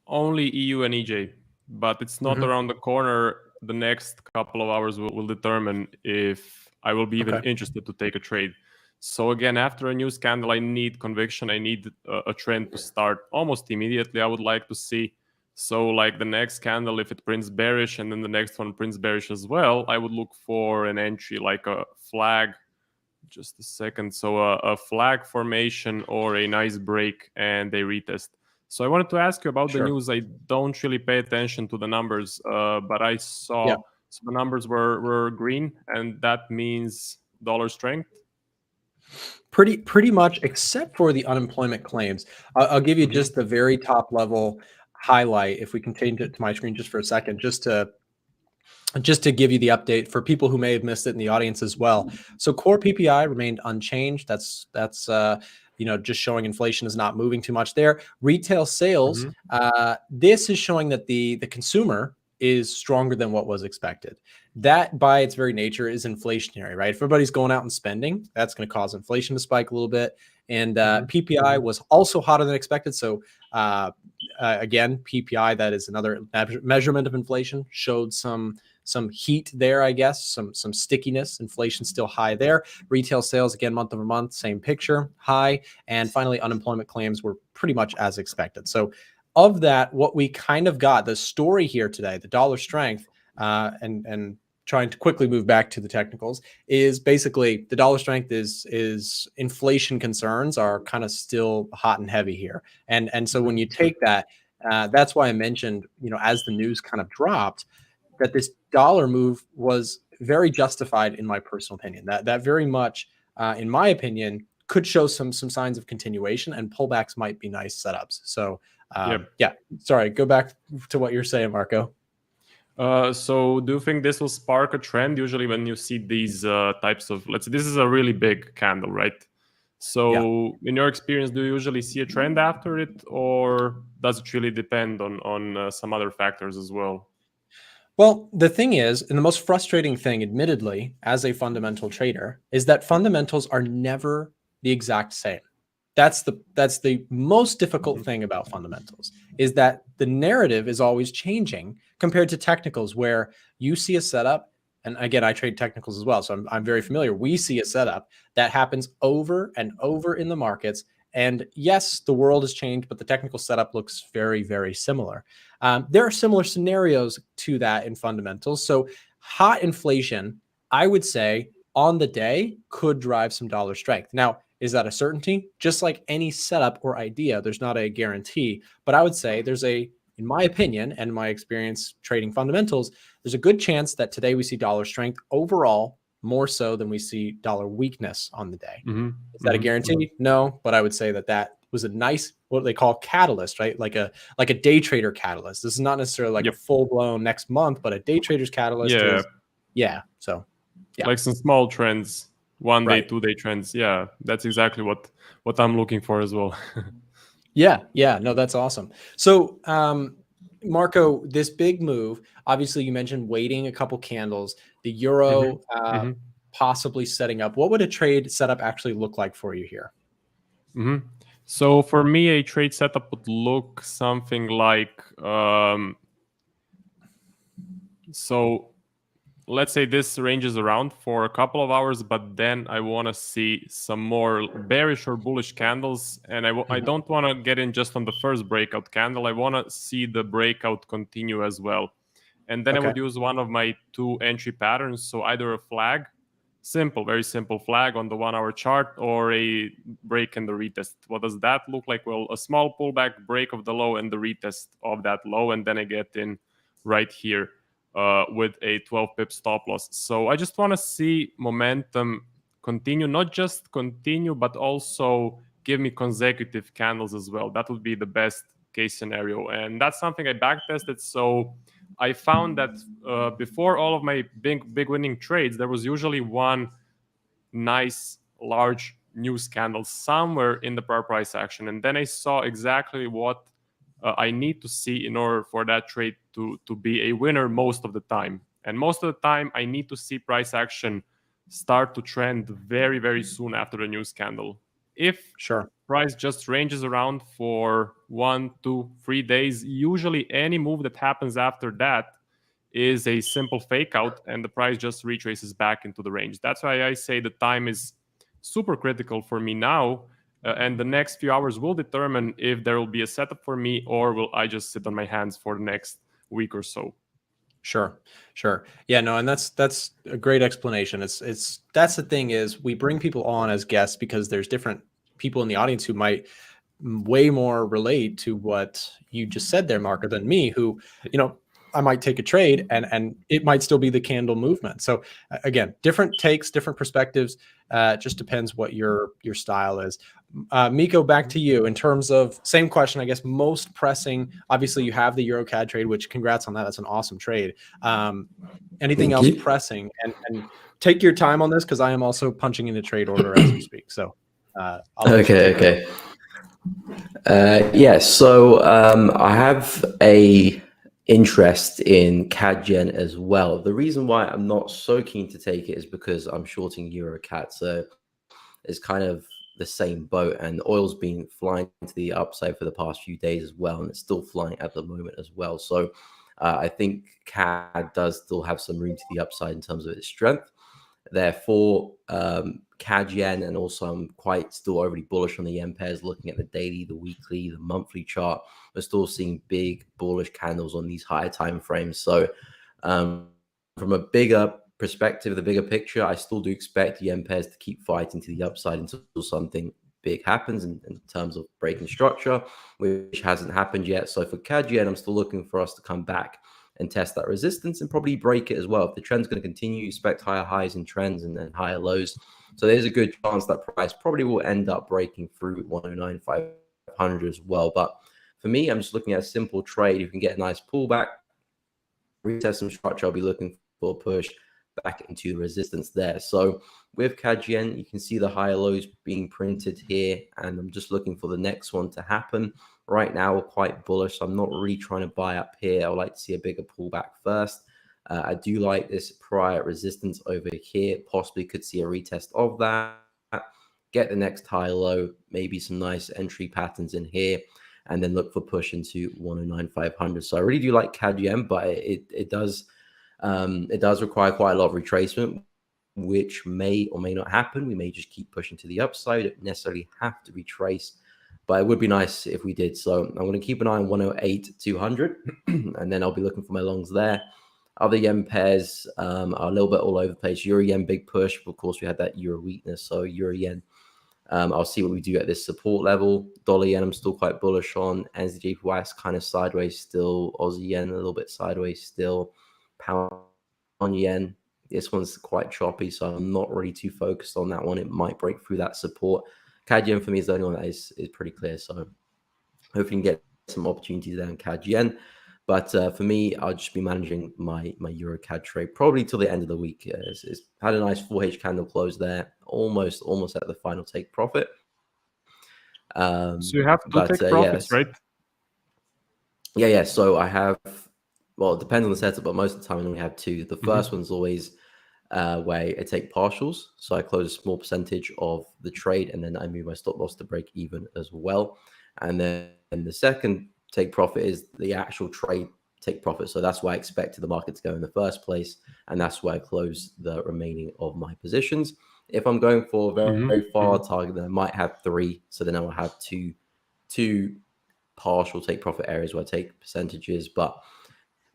Only EU and EJ, but it's not around the corner. The next couple of hours will determine if I will be even interested to take a trade. So again, after a news candle, I need conviction. I need a trend to start almost immediately. I would like to see. So like the next candle, if it prints bearish and then the next one prints bearish as well, I would look for an entry like a flag. Just a second. So a flag formation or a nice break and a retest. So I wanted to ask you about the news. I don't really pay attention to the numbers, but I saw so the numbers were green, and that means dollar strength. Pretty much, except for the unemployment claims. I'll give you just the very top level highlight if we can change it to my screen just for a second, just to give you the update for people who may have missed it in the audience as well. So core PPI remained unchanged. That's just showing inflation is not moving too much there. Retail sales, this is showing that the consumer is stronger than what was expected. That by its very nature is inflationary, right? If everybody's going out and spending, that's going to cause inflation to spike a little bit. And PPI was also hotter than expected. So again, PPI, that is another measurement of inflation, showed some heat there, I guess, some stickiness. Inflation still high there. Retail sales, again, month over month, same picture, high. And finally, unemployment claims were pretty much as expected. So of that, what we kind of got, the story here today, the dollar strength, and trying to quickly move back to the technicals, is basically the dollar strength is inflation concerns are kind of still hot and heavy here. And so when you take that, that's why I mentioned, as the news kind of dropped, that this dollar move was very justified in my personal opinion. That very much, in my opinion, could show some signs of continuation, and pullbacks might be nice setups. So yeah, sorry, go back to what you're saying, Marco. So do you think this will spark a trend? Usually when you see these types of, let's say this is a really big candle, right? So in your experience, do you usually see a trend after it, or does it really depend on some other factors as well? Well, the thing is, and the most frustrating thing, admittedly, as a fundamental trader, is that fundamentals are never the exact same. That's the most difficult thing about fundamentals, is that the narrative is always changing compared to technicals, where you see a setup and again, I trade technicals as well, so I'm very familiar. We see a setup that happens over and over in the markets. And yes, the world has changed, but the technical setup looks very, very similar. There are similar scenarios to that in fundamentals. So hot inflation, I would say on the day, could drive some dollar strength. Now, is that a certainty? Just like any setup or idea, there's not a guarantee, but I would say there's a, in my opinion and my experience trading fundamentals, there's a good chance that today we see dollar strength overall more so than we see dollar weakness on the day. Is that a guarantee? No, but I would say that that was a nice, what they call catalyst, right? Like a day trader catalyst. This is not necessarily like a full blown next month, but a day trader's catalyst is, so yeah. Like some small trends, 1 day, 2 day trends. Yeah, that's exactly what I'm looking for as well. Yeah, no, that's awesome. So Marco, this big move, obviously you mentioned waiting a couple candles, the euro possibly setting up. What would a trade setup actually look like for you here? So for me, a trade setup would look something like, so let's say this ranges around for a couple of hours, but then I want to see some more bearish or bullish candles. And I don't want to get in just on the first breakout candle. I want to see the breakout continue as well. And then I would use one of my 2 entry patterns. So either a flag, simple, very simple flag on the 1 hour chart, or a break and the retest. What does that look like? Well, a small pullback, break of the low and the retest of that low. And then I get in right here with a 12 pip stop loss. So I just want to see momentum continue, not just continue, but also give me consecutive candles as well. That would be the best case scenario. And that's something I back tested. So I found that before all of my big winning trades, there was usually one nice large news candle somewhere in the price action. And then I saw exactly what I need to see in order for that trade to be a winner most of the time. And most of the time, I need to see price action start to trend very, very soon after the news candle. If price just ranges around for 1, 2, 3 days, usually any move that happens after that is a simple fake out and the price just retraces back into the range. That's why I say the time is super critical for me now. And the next few hours will determine if there will be a setup for me or will I just sit on my hands for the next week or so. Sure. Yeah, no, and that's a great explanation. It's that's the thing is we bring people on as guests because there's different people in the audience who might way more relate to what you just said there, Marco, than me, who, I might take a trade and it might still be the candle movement. So again, different takes, different perspectives. Just depends what your style is. Miko, back to you in terms of same question, I guess, most pressing. Obviously, you have the EuroCAD trade, which congrats on that. That's an awesome trade. Anything else pressing? And take your time on this because I am also punching into trade order as we speak. So okay. Yeah. So I have a interest in CAD-Gen as well. The reason why I'm not so keen to take it is because I'm shorting EuroCAD. So it's kind of the same boat, and oil's been flying to the upside for the past few days as well, and it's still flying at the moment as well. So I think CAD does still have some room to the upside in terms of its strength. Therefore, CAD-Yen, and also I'm quite still overly bullish on the yen pairs. Looking at the daily, the weekly, the monthly chart, we're still seeing big bullish candles on these higher time frames. So from a bigger perspective, the bigger picture, I still do expect yen pairs to keep fighting to the upside until something big happens in terms of breaking structure, which hasn't happened yet. So for CAD-Yen, I'm still looking for us to come back and test that resistance and probably break it as well. If the trend's going to continue, expect higher highs in trends and then higher lows. So there's a good chance that price probably will end up breaking through 109,500 as well. But for me, I'm just looking at a simple trade. You can get a nice pullback, retest some structure. I'll be looking for a push back into resistance there. So with CAD-Yen, you can see the higher lows being printed here, and I'm just looking for the next one to happen. Right now, we're quite bullish, so I'm not really trying to buy up here. I would like to see a bigger pullback first. I do like this prior resistance over here. Possibly could see a retest of that. Get the next high low, maybe some nice entry patterns in here, and then look for push into 109,500. So I really do like CAD-Yen, but it does It does require quite a lot of retracement, which may or may not happen. We may just keep pushing to the upside. It necessarily have to retrace, but it would be nice if we did. So I'm going to keep an eye on 108-200, and then I'll be looking for my longs there. Other yen pairs are a little bit all over the place. Euro yen big push. Of course, we had that euro weakness. So euro yen, I'll see what we do at this support level. Dollar yen, I'm still quite bullish on. NZJPY is kind of sideways still. Aussie yen a little bit sideways still. Pound yen, this one's quite choppy, so I'm not really too focused on that one. It might break through that support. CAD yen for me is the only one that is pretty clear. So hopefully we can get some opportunities there in CAD yen. But for me, I'll just be managing my Euro CAD trade probably till the end of the week. It's had a nice 4H candle close there, almost at the final take profit. So you have to take profits, right? Yeah. So I have, well, it depends on the setup, but most of the time I only have two. The first one's always where I take partials. So I close a small percentage of the trade, and then I move my stop loss to break even as well. And then the second take profit is the actual trade take profit. So that's why I expected the market to go in the first place. And that's where I close the remaining of my positions. If I'm going for a very far target, then I might have three. So then I will have two partial take profit areas where I take percentages. But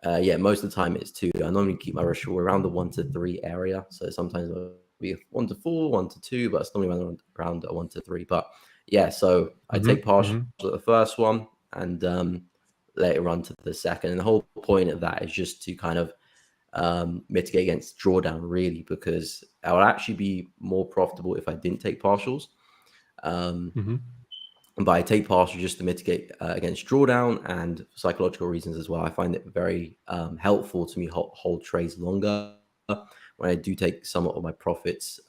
yeah, most of the time it's two. I normally keep my ratio around the 1 to 3 area. So sometimes it'll be 1 to 4, 1 to 2, but it's normally around 1 to 3. But yeah, so I take partial at the first one, and later on to the second. And the whole point of that is just to kind of mitigate against drawdown, really, because I would actually be more profitable if I didn't take partials. But I take partial just to mitigate against drawdown and psychological reasons as well. I find it very helpful to me hold trades longer when I do take some of my profits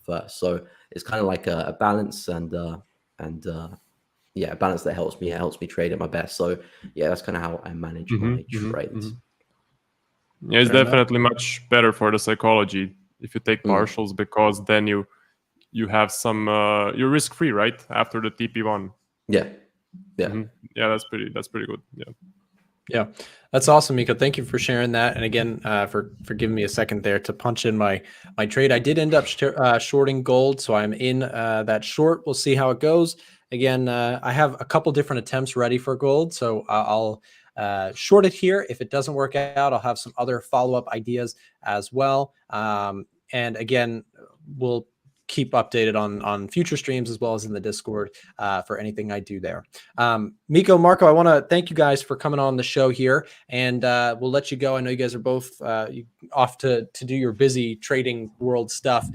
first. So it's kind of like a balance, and yeah, a balance that helps me trade at my best. So yeah, that's kind of how I manage my trades. Yeah, it's definitely much better for the psychology if you take partials, because then you have some you're risk free, right, after the TP1. Yeah. Yeah, that's pretty good. Yeah, that's awesome, Miko. Thank you for sharing that, and again for giving me a second there to punch in my trade. I did end up shorting gold, so I'm in that short. We'll see how it goes. Again, I have a couple different attempts ready for gold, so I'll short it here. If it doesn't work out, I'll have some other follow-up ideas as well. And again, we'll keep updated on future streams as well as in the Discord for anything I do there. Miko, Marco, I want to thank you guys for coming on the show here, and we'll let you go. I know you guys are both off to do your busy trading world stuff.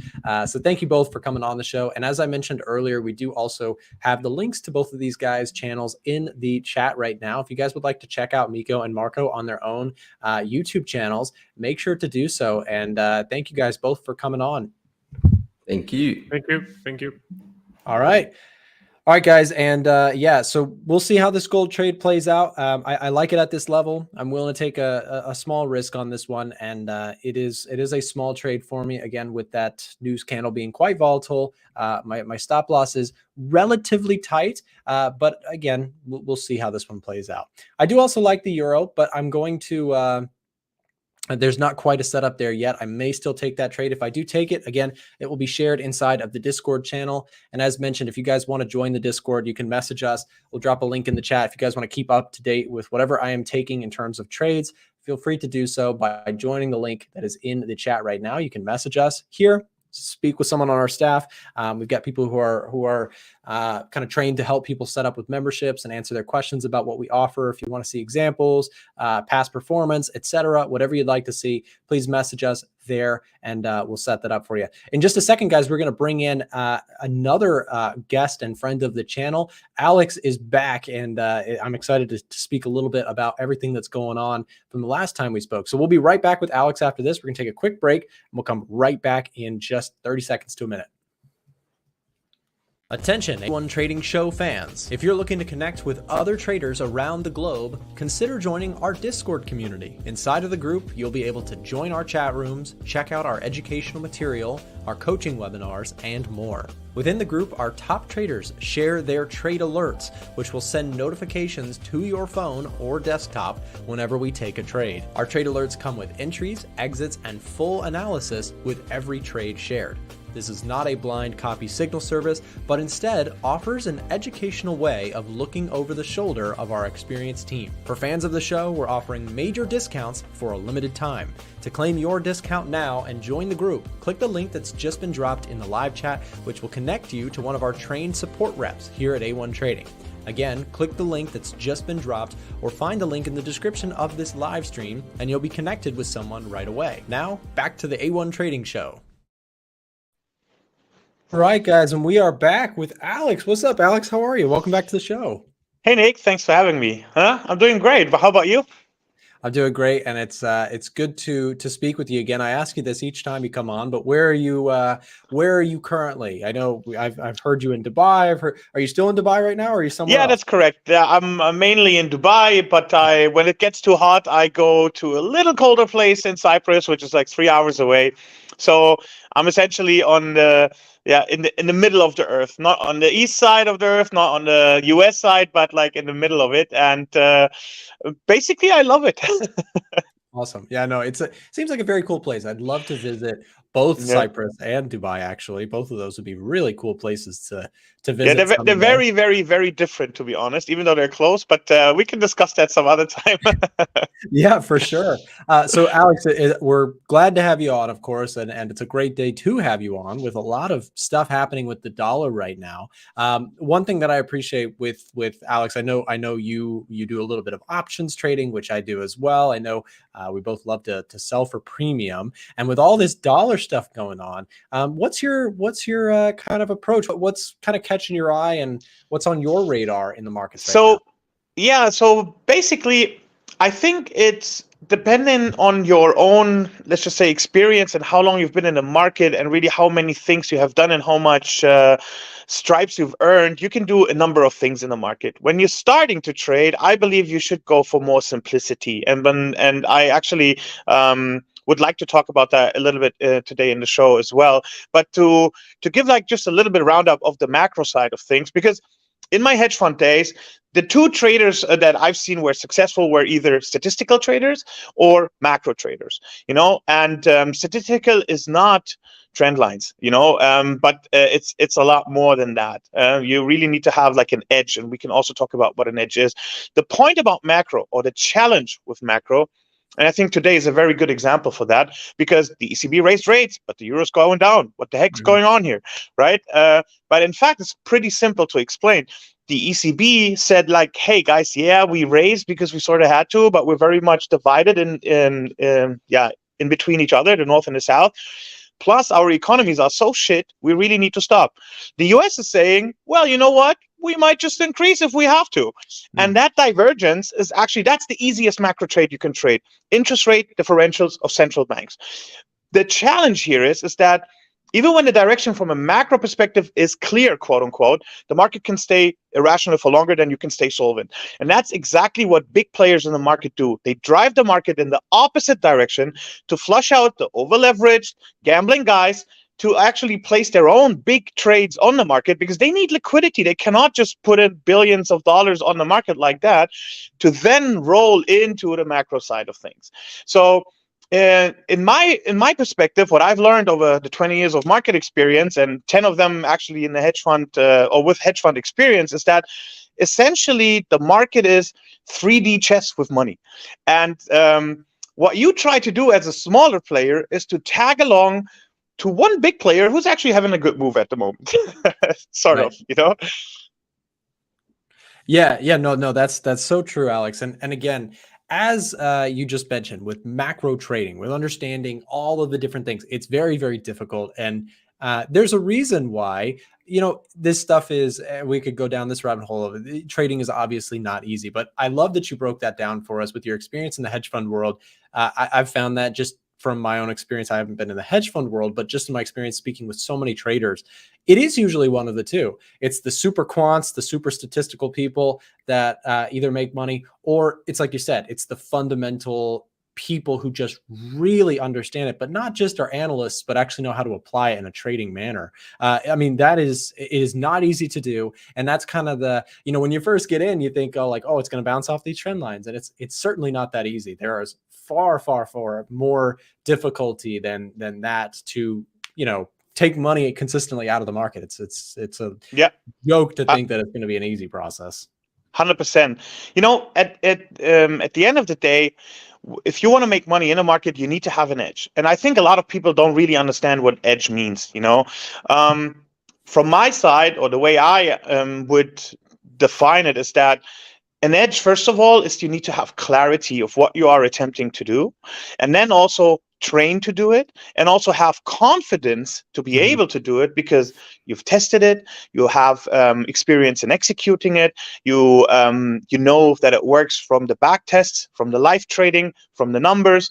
So thank you both for coming on the show. And as I mentioned earlier, we do also have the links to both of these guys' channels in the chat right now. If you guys would like to check out Miko and Marco on their own YouTube channels, make sure to do so. And thank you guys both for coming on. Thank you. Thank you. All right, guys. And yeah, so we'll see how this gold trade plays out. I like it at this level. I'm willing to take a small risk on this one, and it is a small trade for me. Again, with that news candle being quite volatile, my stop loss is relatively tight, but again, we'll see how this one plays out. I do also like the euro, but I'm going to there's not quite a setup there yet. I may still take that trade. If I do take it, again, it will be shared inside of the Discord channel. And as mentioned, if you guys want to join the Discord, you can message us. We'll drop a link in the chat. If you guys want to keep up to date with whatever I am taking in terms of trades, feel free to do so by joining the link that is in the chat right now. You can message us here, speak with someone on our staff. We've got people who are kind of trained to help people set up with memberships and answer their questions about what we offer. If you want to see examples, past performance, etc., whatever you'd like to see, please message us there, and we'll set that up for you. In just a second, guys, we're going to bring in another guest and friend of the channel. Alex is back, and I'm excited to speak a little bit about everything that's going on from the last time we spoke. So we'll be right back with Alex after this. We're going to take a quick break, and we'll come right back in just 30 seconds to a minute. Attention, A1 Trading Show fans. If you're looking to connect with other traders around the globe, consider joining our Discord community. Inside of the group, you'll be able to join our chat rooms, check out our educational material, our coaching webinars, and more. Within the group, our top traders share their trade alerts, which will send notifications to your phone or desktop whenever we take a trade. Our trade alerts come with entries, exits, and full analysis with every trade shared. This is not a blind copy signal service, but instead offers an educational way of looking over the shoulder of our experienced team. For fans of the show, we're offering major discounts for a limited time. To claim your discount now and join the group, click the link that's just been dropped in the live chat, which will connect you to one of our trained support reps here at A1 Trading. Again, click the link that's just been dropped or find the link in the description of this live stream and you'll be connected with someone right away. Now, back to the A1 Trading Show. All right, guys, and we are back with Alex. What's up, Alex? How are you? Welcome back to the show. Hey, Nick. Thanks for having me. I'm doing great. But how about you? I'm doing great, and it's good to speak with you again. I ask you this each time you come on, but where are you currently? I know I've heard you in Dubai. Are you still in Dubai right now, or are you somewhere else? That's correct. I'm mainly in Dubai, but when it gets too hot, I go to a little colder place in Cyprus, which is like 3 hours away. So I'm essentially on in the middle of the earth, not on the east side of the earth, not on the US side, but like in the middle of it. And basically, I love it. Awesome. Yeah, no, it seems like a very cool place. I'd love to visit both Cyprus and Dubai, actually. Both of those would be really cool places to visit. Yeah, they're very, very, very different, to be honest, even though they're close. But we can discuss that some other time. Yeah, for sure. So, Alex, we're glad to have you on, of course, and it's a great day to have you on with a lot of stuff happening with the dollar right now. One thing that I appreciate with Alex, I know you do a little bit of options trading, which I do as well. I know we both love to sell for premium, and with all this dollar stuff going on, what's your kind of approach? What's kind of catching your eye, and what's on your radar in the markets right now? So basically, I think it's depending on your own, let's just say, experience and how long you've been in the market and really how many things you have done and how much stripes you've earned. You can do a number of things in the market. When you're starting to trade, I believe you should go for more simplicity. And I actually would like to talk about that a little bit today in the show as well. But to give like just a little bit roundup of the macro side of things, because in my hedge fund days, the two traders that I've seen were successful were either statistical traders or macro traders, and statistical is not trend lines, but it's a lot more than that. You really need to have like an edge, and we can also talk about what an edge is. The point about macro, or the challenge with macro, and I think today is a very good example for that, because the ECB raised rates, but the euro's going down. What the heck's going on here, right? But in fact, it's pretty simple to explain. The ECB said like, hey guys, yeah, we raised because we sort of had to, but we're very much divided in between each other, the North and the South. Plus, our economies are so shit, we really need to stop. The US is saying, well, you know what? We might just increase if we have to. And that divergence is actually, that's the easiest macro trade you can trade. Interest rate differentials of central banks. The challenge here is that even when the direction from a macro perspective is clear, quote unquote, the market can stay irrational for longer than you can stay solvent. And that's exactly what big players in the market do. They drive the market in the opposite direction to flush out the over-leveraged gambling guys to actually place their own big trades on the market, because they need liquidity. They cannot just put in billions of dollars on the market like that to then roll into the macro side of things. So in my perspective, what I've learned over the 20 years of market experience, and 10 of them actually in the hedge fund or with hedge fund experience, is that essentially the market is 3D chess with money. And what you try to do as a smaller player is to tag along to one big player who's actually having a good move at the moment, sort of, Yeah, no, that's so true, Alex. And again, as you just mentioned, with macro trading, with understanding all of the different things, it's very, very difficult. And there's a reason why, this stuff is, we could go down this rabbit hole of it. Trading is obviously not easy, but I love that you broke that down for us with your experience in the hedge fund world. I've found that just from my own experience, I haven't been in the hedge fund world, but just in my experience speaking with so many traders, it is usually one of the two. It's the super quants, the super statistical people that either make money, or it's like you said, it's the fundamental people who just really understand it, but not just are analysts, but actually know how to apply it in a trading manner. I mean, it is not easy to do. And that's kind of the, when you first get in, you think, oh, it's going to bounce off these trend lines. And it's certainly not that easy. There is far, far, far more difficulty than that to, take money consistently out of the market. It's a joke to think that it's going to be an easy process. 100%. At the end of the day, if you want to make money in a market, you need to have an edge. And I think a lot of people don't really understand what edge means. From my side, or the way I would define it, is that an edge, first of all, is you need to have clarity of what you are attempting to do, and then also train to do it, and also have confidence to be able to do it because you've tested it, you have experience in executing it, you know that it works from the back tests, from the live trading, from the numbers,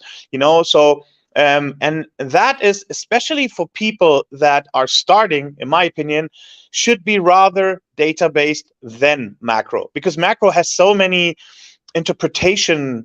so and that is, especially for people that are starting, in my opinion, should be rather data-based than macro, because macro has so many interpretation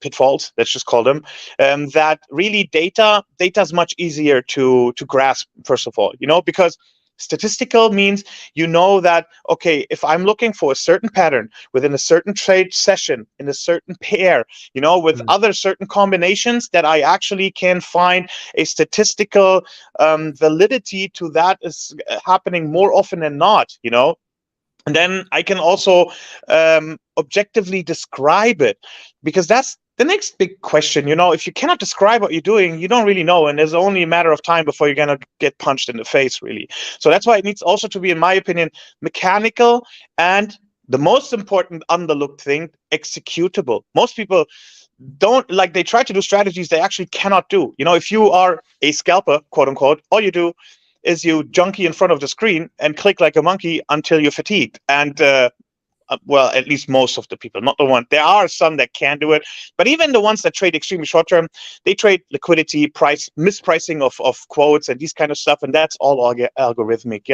pitfalls, let's just call them, that really data is much easier to grasp, first of all, because statistical means that, okay, if I'm looking for a certain pattern within a certain trade session in a certain pair, with other certain combinations, that I actually can find a statistical validity to that is happening more often than not, and then I can also objectively describe it, because that's the next big question. If you cannot describe what you're doing, you don't really know, and there's only a matter of time before you're going to get punched in the face, really. So that's why it needs also to be, in my opinion, mechanical, and the most important underlooked thing, executable. Most people they try to do strategies they actually cannot do. If you are a scalper, quote unquote, all you do is you junkie in front of the screen and click like a monkey until you're fatigued. And well, at least most of the people, not the one. There are some that can do it, but even the ones that trade extremely short term, they trade liquidity, price, mispricing of quotes and these kind of stuff, and that's all algorithmic,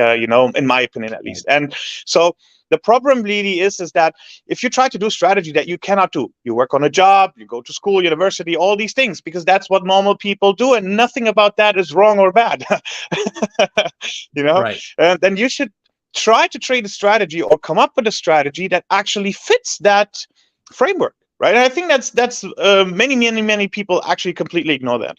in my opinion at least. And so the problem really is that if you try to do strategy that you cannot do, you work on a job, you go to school, university, all these things, because that's what normal people do, and nothing about that is wrong or bad. Right. Then you should try to trade a strategy or come up with a strategy that actually fits that framework, right? And I think that's many people actually completely ignore that.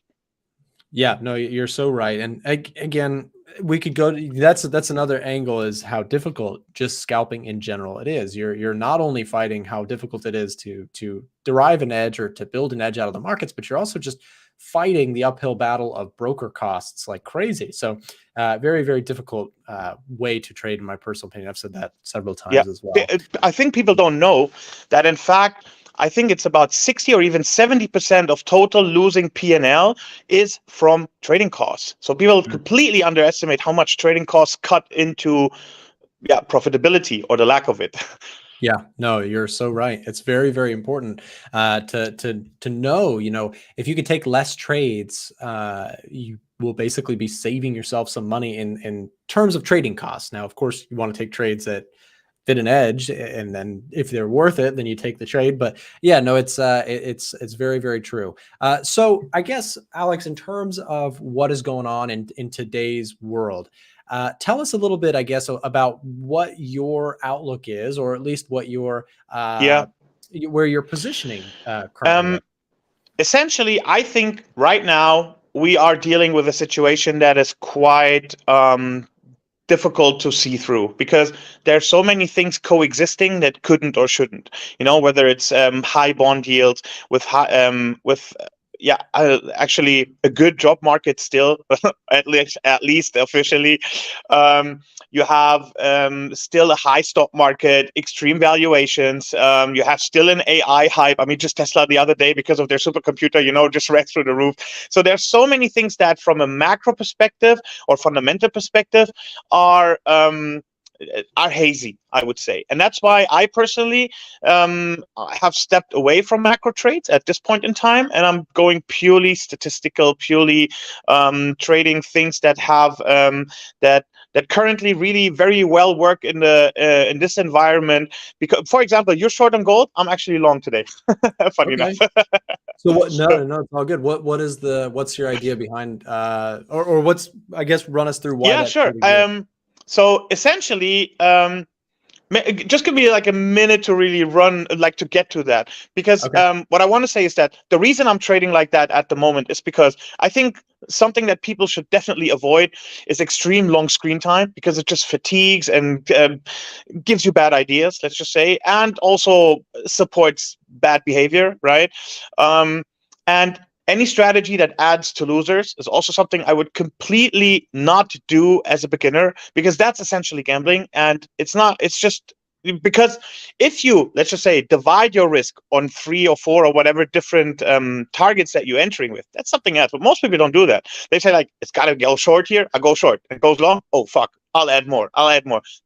Yeah, no, you're so right. And again, we could go to, that's another angle, is how difficult just scalping in general it is. You're not only fighting how difficult it is to derive an edge or to build an edge out of the markets, but you're also just fighting the uphill battle of broker costs like crazy. So very, very difficult way to trade, in my personal opinion. I've said that several times as well. I think people don't know that, in fact, I think it's about 60 or even 70% of total losing P&L is from trading costs. So people completely underestimate how much trading costs cut into profitability or the lack of it. Yeah, no, you're so right. It's very, very important to know, if you could take less trades, you will basically be saving yourself some money in terms of trading costs. Now, of course, you want to take trades that fit an edge, and then if they're worth it, then you take the trade. But yeah, no, it's very, very true. So I guess, Alex, in terms of what is going on in today's world, tell us a little bit, I guess, about what your outlook is, or at least what your where you're positioning currently. Essentially, I think right now we are dealing with a situation that is quite difficult to see through, because there's so many things coexisting that couldn't or shouldn't. Whether it's high bond yields with actually a good job market still, at least officially. You have still a high stock market, extreme valuations. You have still an AI hype. I mean, just Tesla the other day, because of their supercomputer, just ran through the roof. So there's so many things that, from a macro perspective or fundamental perspective, are are hazy, I would say. And that's why I personally have stepped away from macro trades at this point in time, and I'm going purely statistical, purely trading things that have that currently really very well work in in this environment. Because, for example, you're short on gold. I'm actually long today. Funny enough. So what? No, it's all good. What's your idea behind, or what's, I guess, run us through why? Yeah, sure. So essentially, just give me like a minute to really to get to that, because what I want to say is that the reason I'm trading like that at the moment is because I think something that people should definitely avoid is extreme long screen time, because it just fatigues and gives you bad ideas, let's just say, and also supports bad behavior, right? And any strategy that adds to losers is also something I would completely not do as a beginner, because that's essentially gambling. And it's just because if you, let's just say, divide your risk on 3 or 4 or whatever different targets that you're entering with, that's something else. But most people don't do that. They say, like, it's got to go short here, I go short. It goes long, oh, fuck, I'll add more.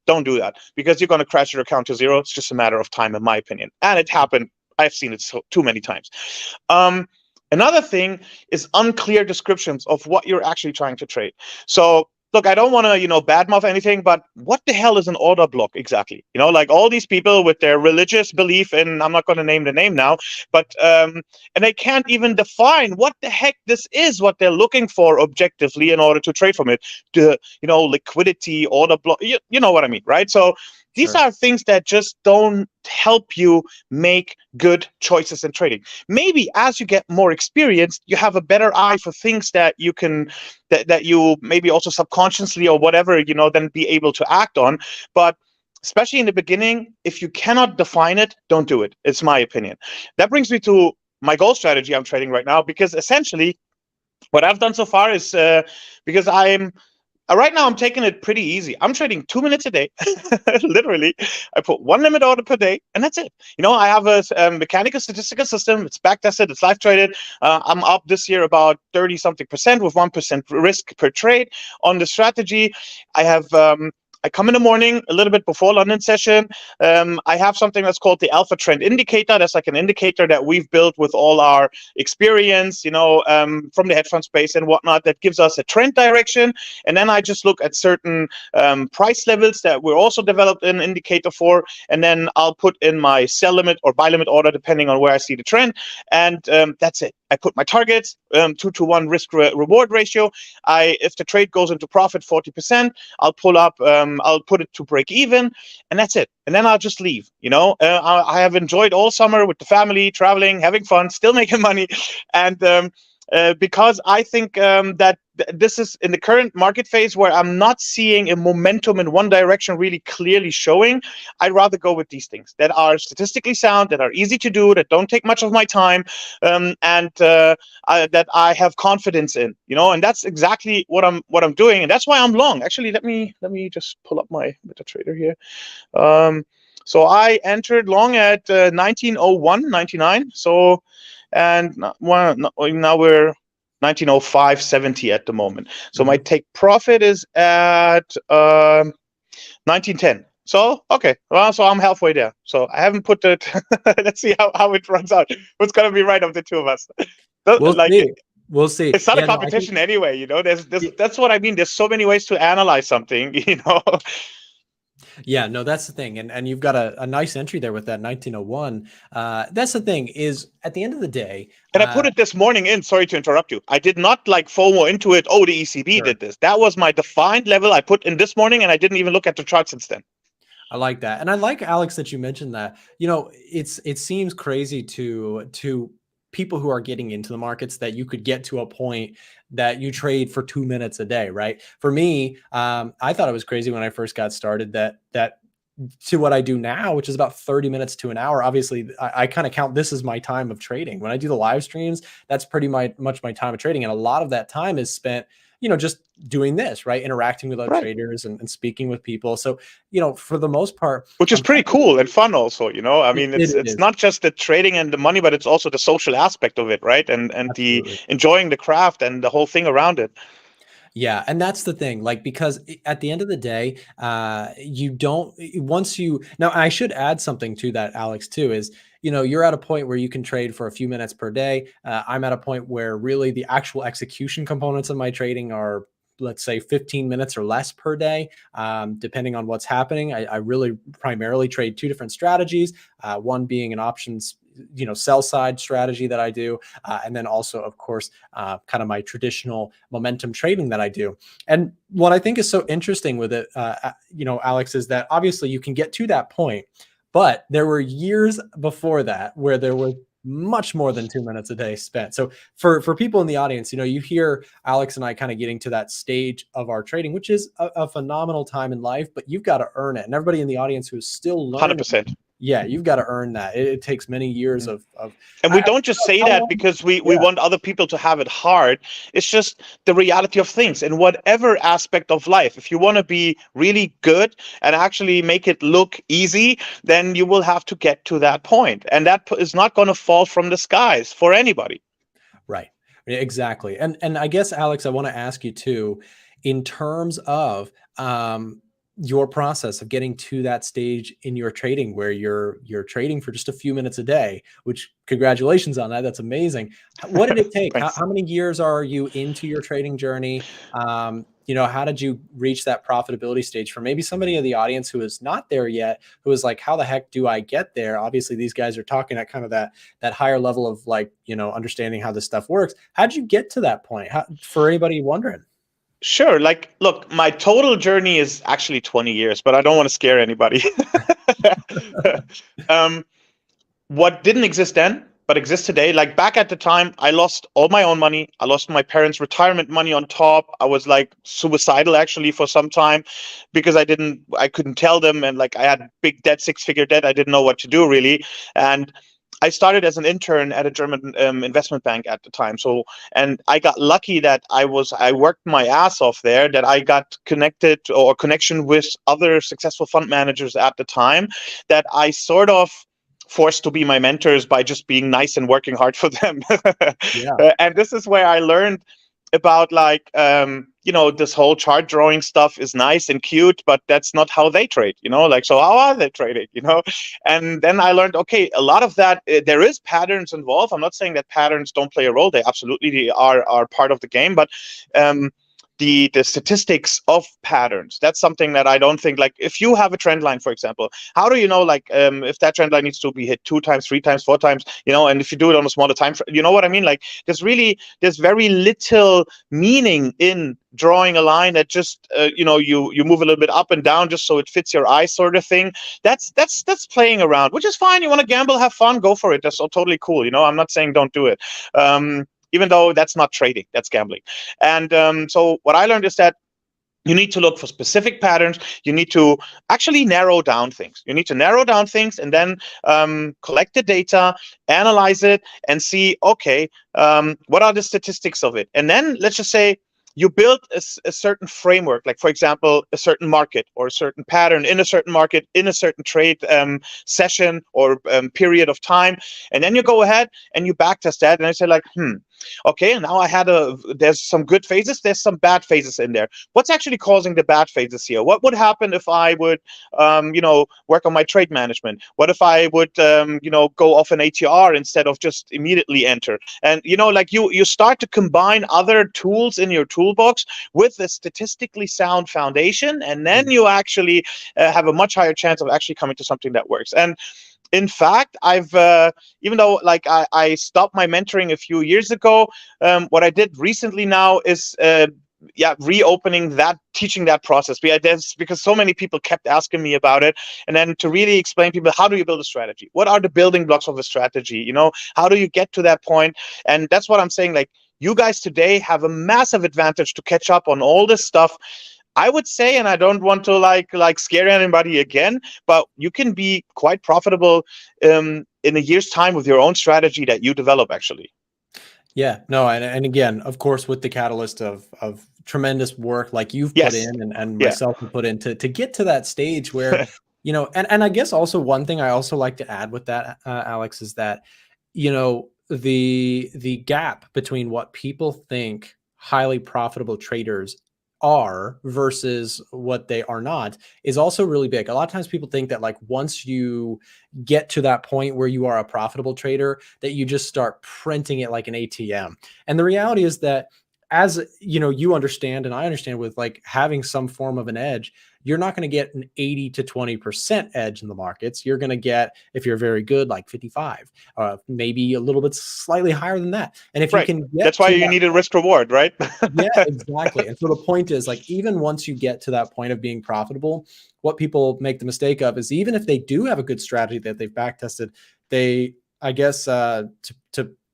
Don't do that, because you're going to crash your account to zero. It's just a matter of time, in my opinion. And it happened. I've seen it too many times. Another thing is unclear descriptions of what you're actually trying to trade. So look, I don't want to, badmouth anything, but what the hell is an order block exactly? Like all these people with their religious belief in, I'm not going to name the name now, but, and they can't even define what the heck this is, what they're looking for objectively in order to trade from it. Liquidity, order block, you know what I mean, right? So these are things that just don't help you make good choices in trading. Maybe as you get more experienced, you have a better eye for things that you can, that you maybe also subconsciously or whatever, then be able to act on. But especially in the beginning, if you cannot define it, don't do it. It's my opinion. That brings me to my gold strategy I'm trading right now, because essentially what I've done so far is because right now I'm taking it pretty easy. I'm trading 2 minutes a day, literally. I put 1 limit order per day, and that's it. I have a mechanical statistical system. It's back tested. It's live traded. I'm up this year about 30-something% with 1% risk per trade on the strategy. I have. I come in the morning a little bit before London session. I have something that's called the Alpha Trend Indicator. That's like an indicator that we've built with all our experience, from the hedge fund space and whatnot, that gives us a trend direction. And then I just look at certain price levels that we're also developed an indicator for. And then I'll put in my sell limit or buy limit order, depending on where I see the trend. And that's it. I put my targets, 2-to-1 risk reward ratio. If the trade goes into profit 40%, I'll pull up, I'll put it to break even, and that's it. And then I'll just leave. I have enjoyed all summer with the family, traveling, having fun, still making money. And because I think that this is in the current market phase where I'm not seeing a momentum in one direction really clearly showing, I'd rather go with these things that are statistically sound, that are easy to do, that don't take much of my time, and that I have confidence in, and that's exactly what I'm doing, and that's why I'm long. Actually, let me just pull up my MetaTrader here. So I entered long at 1901.99. So, and now we're 1905.70 at the moment. So my take profit is at 1910. So okay, well, so I'm halfway there. So I haven't put it. Let's see how it runs out. What's gonna be right of the two of us? We'll see. It's not a competition anyway. That's what I mean. There's so many ways to analyze something. Yeah, no, that's the thing. And you've got a nice entry there with that 1901. That's the thing, is at the end of the day. And I put it this morning in, sorry to interrupt you. I did not like FOMO into it. Oh, the ECB did this. That was my defined level I put in this morning, and I didn't even look at the chart since then. I like that. And I like, Alex, that you mentioned that. It seems crazy to people who are getting into the markets that you could get to a point that you trade for 2 minutes a day, right? For me, I thought it was crazy when I first got started that to what I do now, which is about 30 minutes to an hour. Obviously, I kind of count this as my time of trading. When I do the live streams, that's pretty much my time of trading. And a lot of that time is spent, just doing this, right? Interacting with other traders and speaking with people. So, for the most part, which is pretty cool and fun also, I mean, it's not just the trading and the money, but it's also the social aspect of it, right? And the enjoying the craft and the whole thing around it. Yeah. And that's the thing, like, because at the end of the day, you don't, once you, now I should add something to that, Alex, too, is, you're at a point where you can trade for a few minutes per day. I'm at a point where really the actual execution components of my trading are, let's say, 15 minutes or less per day, depending on what's happening. I really primarily trade two different strategies, one being an options sell side strategy that I do. And then also, of course, kind of my traditional momentum trading that I do. And what I think is so interesting with it, Alex, is that obviously you can get to that point, but there were years before that where there was much more than 2 minutes a day spent. So for people in the audience, you hear Alex and I kind of getting to that stage of our trading, which is a phenomenal time in life, but you've got to earn it. And everybody in the audience who is still learning, 100%. yeah, you've got to earn that. It takes many years of and we don't just say that because we want other people to have it hard. It's just the reality of things in whatever aspect of life. If you want to be really good and actually make it look easy, then you will have to get to that point. And that is not going to fall from the skies for anybody. Right. Exactly. And I guess, Alex, I want to ask you too, in terms of your process of getting to that stage in your trading where you're trading for just a few minutes a day, which congratulations on that. That's amazing. What did it take? how many years are you into your trading journey? How did you reach that profitability stage for maybe somebody in the audience who is not there yet, who is like, how the heck do I get there? Obviously, these guys are talking at kind of that higher level of like, understanding how this stuff works. How'd you get to that point? For anybody wondering? Sure. Like, look, my total journey is actually 20 years, but I don't want to scare anybody. What didn't exist then, but exists today, like back at the time, I lost all my own money. I lost my parents' retirement money on top. I was like suicidal actually for some time because I couldn't tell them. And like I had big debt, 6-figure debt. I didn't know what to do really. And I started as an intern at a German investment bank at the time. So, and I got lucky that I worked my ass off there, that I got connection with other successful fund managers at the time, that I sort of forced to be my mentors by just being nice and working hard for them. Yeah. And this is where I learned about like, this whole chart drawing stuff is nice and cute, but that's not how they trade, like, so how are they trading, And then I learned, okay, a lot of that, there is patterns involved. I'm not saying that patterns don't play a role. They absolutely are part of the game, but the statistics of patterns, that's something that I don't think, like if you have a trend line, for example, how do you know like if that trend line needs to be hit 2 times, 3 times, 4 times, and if you do it on a smaller time, you know what I mean? Like there's very little meaning in drawing a line that just you move a little bit up and down just so it fits your eye, sort of thing. That's playing around, which is fine. You want to gamble, have fun, go for it. That's all totally cool. I'm not saying don't do it. Even though that's not trading, that's gambling. And so what I learned is that you need to look for specific patterns. You need to actually narrow down things. And then collect the data, analyze it, and see, okay, what are the statistics of it? And then let's just say you build a certain framework, like, for example, a certain market or a certain pattern in a certain market, in a certain trade session or period of time. And then you go ahead and you backtest that. And I say like, okay, and now there's some good phases, there's some bad phases in there. What's actually causing the bad phases here? What would happen if I would, work on my trade management? What if I would, go off an ATR instead of just immediately enter? And, like you start to combine other tools in your toolbox with a statistically sound foundation, and then you actually have a much higher chance of actually coming to something that works. And in fact, I've even though like I stopped my mentoring a few years ago, what I did recently now is reopening that, teaching that process. Because so many people kept asking me about it, and then to really explain to people, how do you build a strategy? What are the building blocks of a strategy? How do you get to that point? And that's what I'm saying. Like, you guys today have a massive advantage to catch up on all this stuff. I would say, and I don't want to like scare anybody again, but you can be quite profitable in a year's time with your own strategy that you develop, actually. Yeah, no, and again, of course, with the catalyst of tremendous work like you've put in and myself have put in to get to that stage where, and I guess also one thing I also like to add with that, Alex, is that, the gap between what people think highly profitable traders are versus what they are not is also really big. A lot of times people think that like once you get to that point where you are a profitable trader, that you just start printing it like an ATM. And the reality is that, as you know, you understand and I understand, with like having some form of an edge, you're not going to get an 80 to 20% edge in the markets. You're going to get, if you're very good, like 55, maybe a little bit slightly higher than that. And if you can get, that's why you need a risk reward, right? Yeah, exactly. And so the point is, like, even once you get to that point of being profitable, what people make the mistake of is, even if they do have a good strategy that they've back tested, they, I guess, to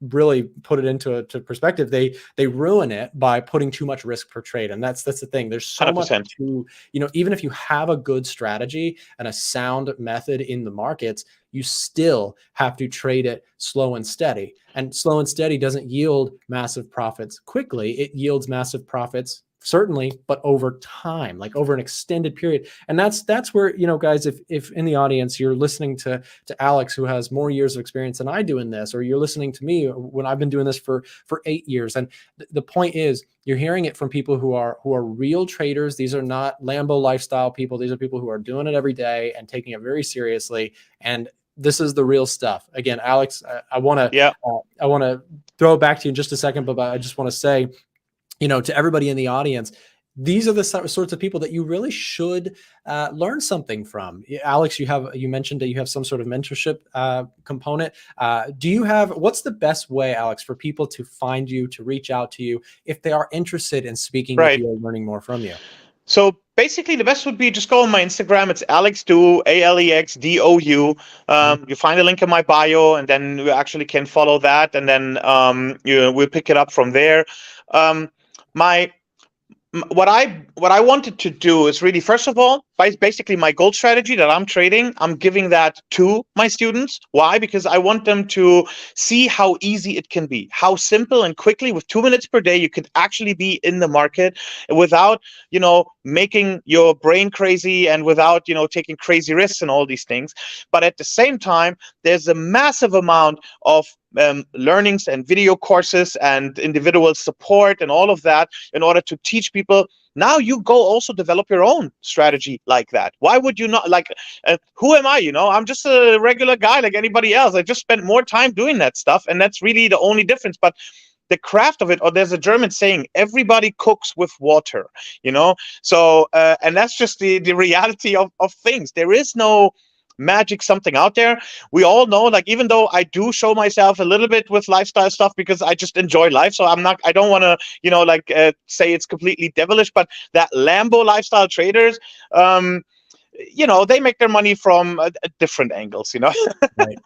really put it into perspective, they ruin it by putting too much risk per trade. And that's the thing. There's so 100%. much to, you know, even if you have a good strategy and a sound method in the markets, you still have to trade it slow and steady. And slow and steady doesn't yield massive profits quickly. It yields massive profits, certainly, but over time, like over an extended period. And that's where, you know, guys, if in the audience you're listening to Alex, who has more years of experience than I do in this, or you're listening to me when I've been doing this for 8 years, and the point is, you're hearing it from people who are real traders. These are not Lambo lifestyle people. These are people who are doing it every day and taking it very seriously. And this is the real stuff. Again, Alex, I want to throw it back to you in just a second, but I just want to say, you know, to everybody in the audience, these are the sorts of people that you really should learn something from. Alex, you mentioned that you have some sort of mentorship component. What's the best way, Alex, for people to find you, to reach out to you if they are interested in speaking with you or learning more from you? So basically, the best would be just go on my Instagram. It's AlexDou, ALEXDOU. You find a link in my bio, and then you actually can follow that, and then we'll pick it up from there. What I wanted to do is really, first of all, basically my gold strategy that I'm trading, I'm giving that to my students. Why? Because I want them to see how easy it can be, how simple and quickly, with 2 minutes per day, you could actually be in the market without, you know, making your brain crazy, and without, you know, taking crazy risks and all these things. But at the same time, there's a massive amount of learnings and video courses and individual support and all of that in order to teach people. Now you go also develop your own strategy like that. Why would you not? Like, who am I? You know, I'm just a regular guy like anybody else. I just spent more time doing that stuff, and that's really the only difference. But the craft of it, or there's a German saying, everybody cooks with water, you know? So, and that's just the reality of things. There is no magic something out there. We all know, like, even though I do show myself a little bit with lifestyle stuff because I just enjoy life, so I don't want to, you know, like say it's completely devilish, but that Lambo lifestyle traders, you know, they make their money from different angles, you know, Right.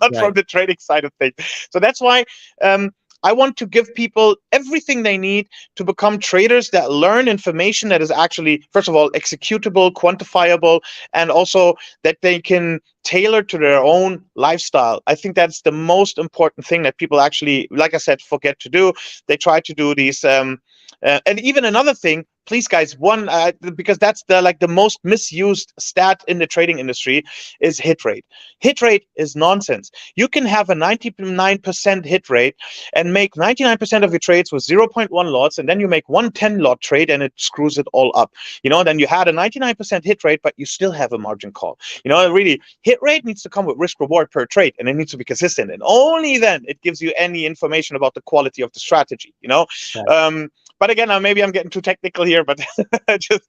not from the trading side of things. So that's why I want to give people everything they need to become traders that learn information that is actually, first of all, executable, quantifiable, and also that they can tailor to their own lifestyle. I think that's the most important thing that people actually, like I said, forget to do. They try to do these, and even another thing, please guys, because that's the most misused stat in the trading industry, is hit rate. Hit rate is nonsense. You can have a 99% hit rate and make 99% of your trades with 0.1 lots, and then you make 110 lot trade and it screws it all up. You know, then you had a 99% hit rate, but you still have a margin call. You know, really, hit rate needs to come with risk reward per trade, and it needs to be consistent, and only then it gives you any information about the quality of the strategy, you know. Right. But again, maybe I'm getting too technical here, but just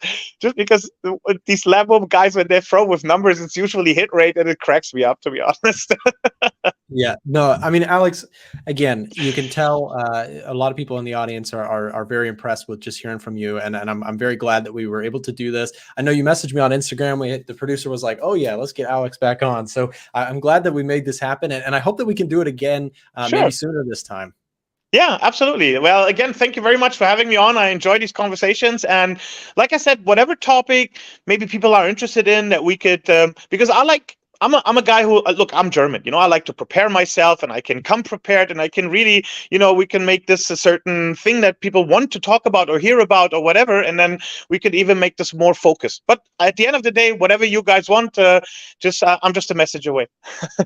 because these Lambo guys, when they throw with numbers, it's usually hit rate, and it cracks me up, to be honest. Yeah, no, I mean, Alex, again, you can tell a lot of people in the audience are very impressed with just hearing from you, and I'm very glad that we were able to do this. I know you messaged me on Instagram. The producer was like, "Oh yeah, let's get Alex back on." So I'm glad that we made this happen, and I hope that we can do it again, maybe sooner this time. Yeah, absolutely. Well, again, thank you very much for having me on. I enjoy these conversations. And like I said, whatever topic maybe people are interested in that we could, because I I'm a guy who look, I'm German, I like to prepare myself, and I can come prepared, and I can really, we can make this a certain thing that people want to talk about or hear about or whatever, and then we could even make this more focused. But at the end of the day, whatever you guys want, I'm just a message away.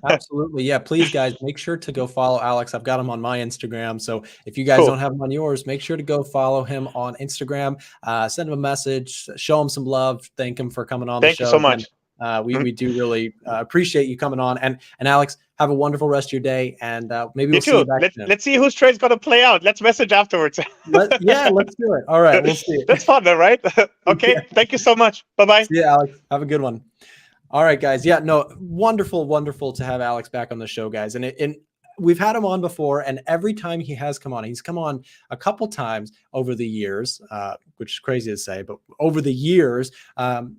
Absolutely. Yeah. Please, guys, make sure to go follow Alex. I've got him on my Instagram. So if you guys don't have him on yours, make sure to go follow him on Instagram, send him a message, show him some love, thank him for coming on the show. Thank you so much. We do really appreciate you coming on. And Alex, have a wonderful rest of your day. And maybe we'll see you back soon. Let's see whose trade's going to play out. Let's message afterwards. Let's do it. All right. We'll see. That's fun, though, right? Okay. Yeah. Thank you so much. Bye-bye. See you, Alex. Have a good one. All right, guys. Yeah, no, wonderful to have Alex back on the show, guys. And we've had him on before, and every time he has come on, he's come on a couple times over the years, which is crazy to say, but over the years,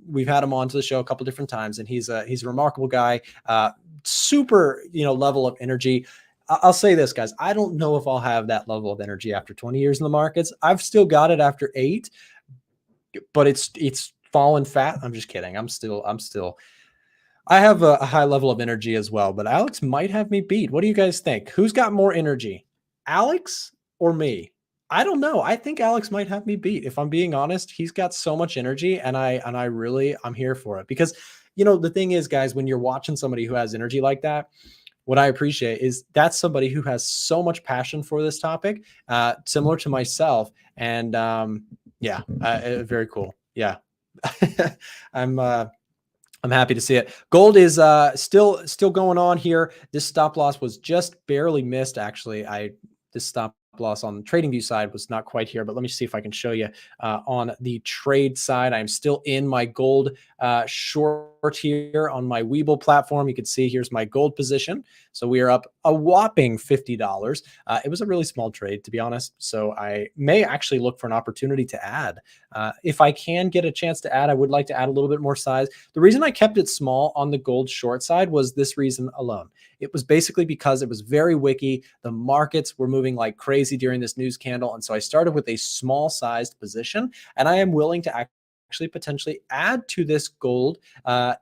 we've had him on to the show a couple different times, and he's a remarkable guy, super, level of energy. I'll say this, guys. I don't know if I'll have that level of energy after 20 years in the markets. I've still got it after 8, but it's fallen fat. I'm just kidding. I have a high level of energy as well, but Alex might have me beat. What do you guys think? Who's got more energy, Alex or me? I don't know. I think Alex might have me beat. If I'm being honest, he's got so much energy, and I'm here for it, because, the thing is, guys, when you're watching somebody who has energy like that, what I appreciate is that's somebody who has so much passion for this topic, similar to myself. And very cool. Yeah. I'm happy to see it. Gold is still going on here. This stop loss was just barely missed. Actually, this stop loss on the TradingView side was not quite here, but let me see if I can show you on the trade side. I'm still in my gold short here on my Webull platform. You can see here's my gold position. So we are up a whopping $50. It was a really small trade, to be honest. So I may actually look for an opportunity to add. If I can get a chance to add, I would like to add a little bit more size. The reason I kept it small on the gold short side was this reason alone. It was basically because it was very wicky. The markets were moving like crazy during this news candle. And so I started with a small sized position, and I am willing to actually potentially add to this gold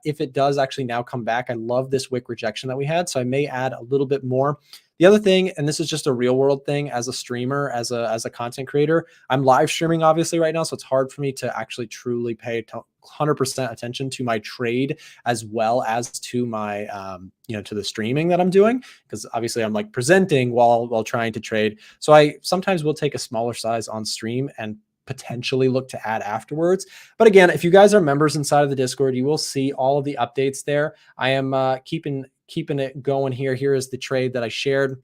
if it does actually now come back. I love this wick rejection that we had, so I may add a little bit more. The other thing, and this is just a real world thing as a streamer, as a content creator, I'm live streaming obviously right now, so it's hard for me to actually truly pay 100% attention to my trade as well as to my to the streaming that I'm doing, because obviously I'm like presenting while trying to trade. So I sometimes will take a smaller size on stream and potentially look to add afterwards. But again, if you guys are members inside of the Discord, you will see all of the updates there. I am keeping it going here. Here is the trade that I shared.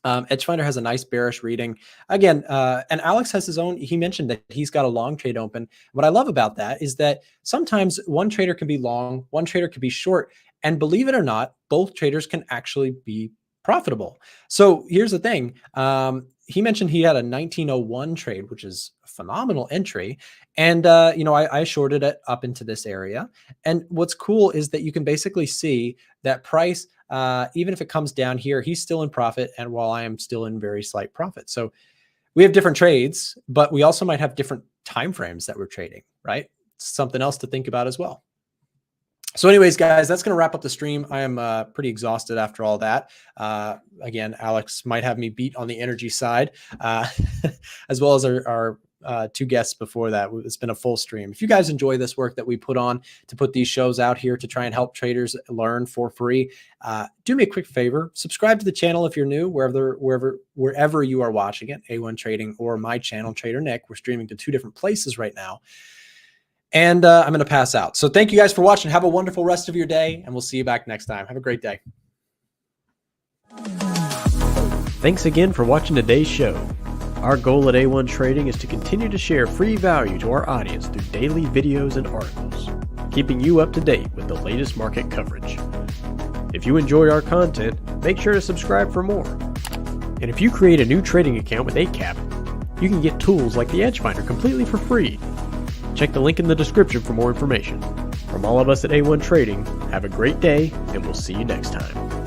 EDGEFINDER has a nice bearish reading again, and Alex has his own. He mentioned that he's got a long trade open. What I love about that is that sometimes one trader can be long, one trader can be short, and believe it or not, both traders can actually be profitable. So here's the thing. He mentioned he had a 1901 trade, which is a phenomenal entry. And, I shorted it up into this area. And what's cool is that you can basically see that price, even if it comes down here, he's still in profit. And while I am still in very slight profit. So we have different trades, but we also might have different time frames that we're trading, right? Something else to think about as well. So anyways, guys, that's going to wrap up the stream. I am pretty exhausted after all that. Again, Alex might have me beat on the energy side, as well as our two guests before that. It's been a full stream. If you guys enjoy this work that we put on to put these shows out here to try and help traders learn for free, do me a quick favor. Subscribe to the channel if you're new, wherever you are watching it, A1 Trading or my channel, Trader Nick. We're streaming to 2 different places right now. And I'm going to pass out. So thank you guys for watching. Have a wonderful rest of your day, and we'll see you back next time. Have a great day. Thanks again for watching today's show. Our goal at A1 Trading is to continue to share free value to our audience through daily videos and articles, keeping you up to date with the latest market coverage. If you enjoy our content, make sure to subscribe for more. And if you create a new trading account with ACAP, you can get tools like the EDGEFINDER completely for free. Check the link in the description for more information. From all of us at A1 Trading, have a great day, and we'll see you next time.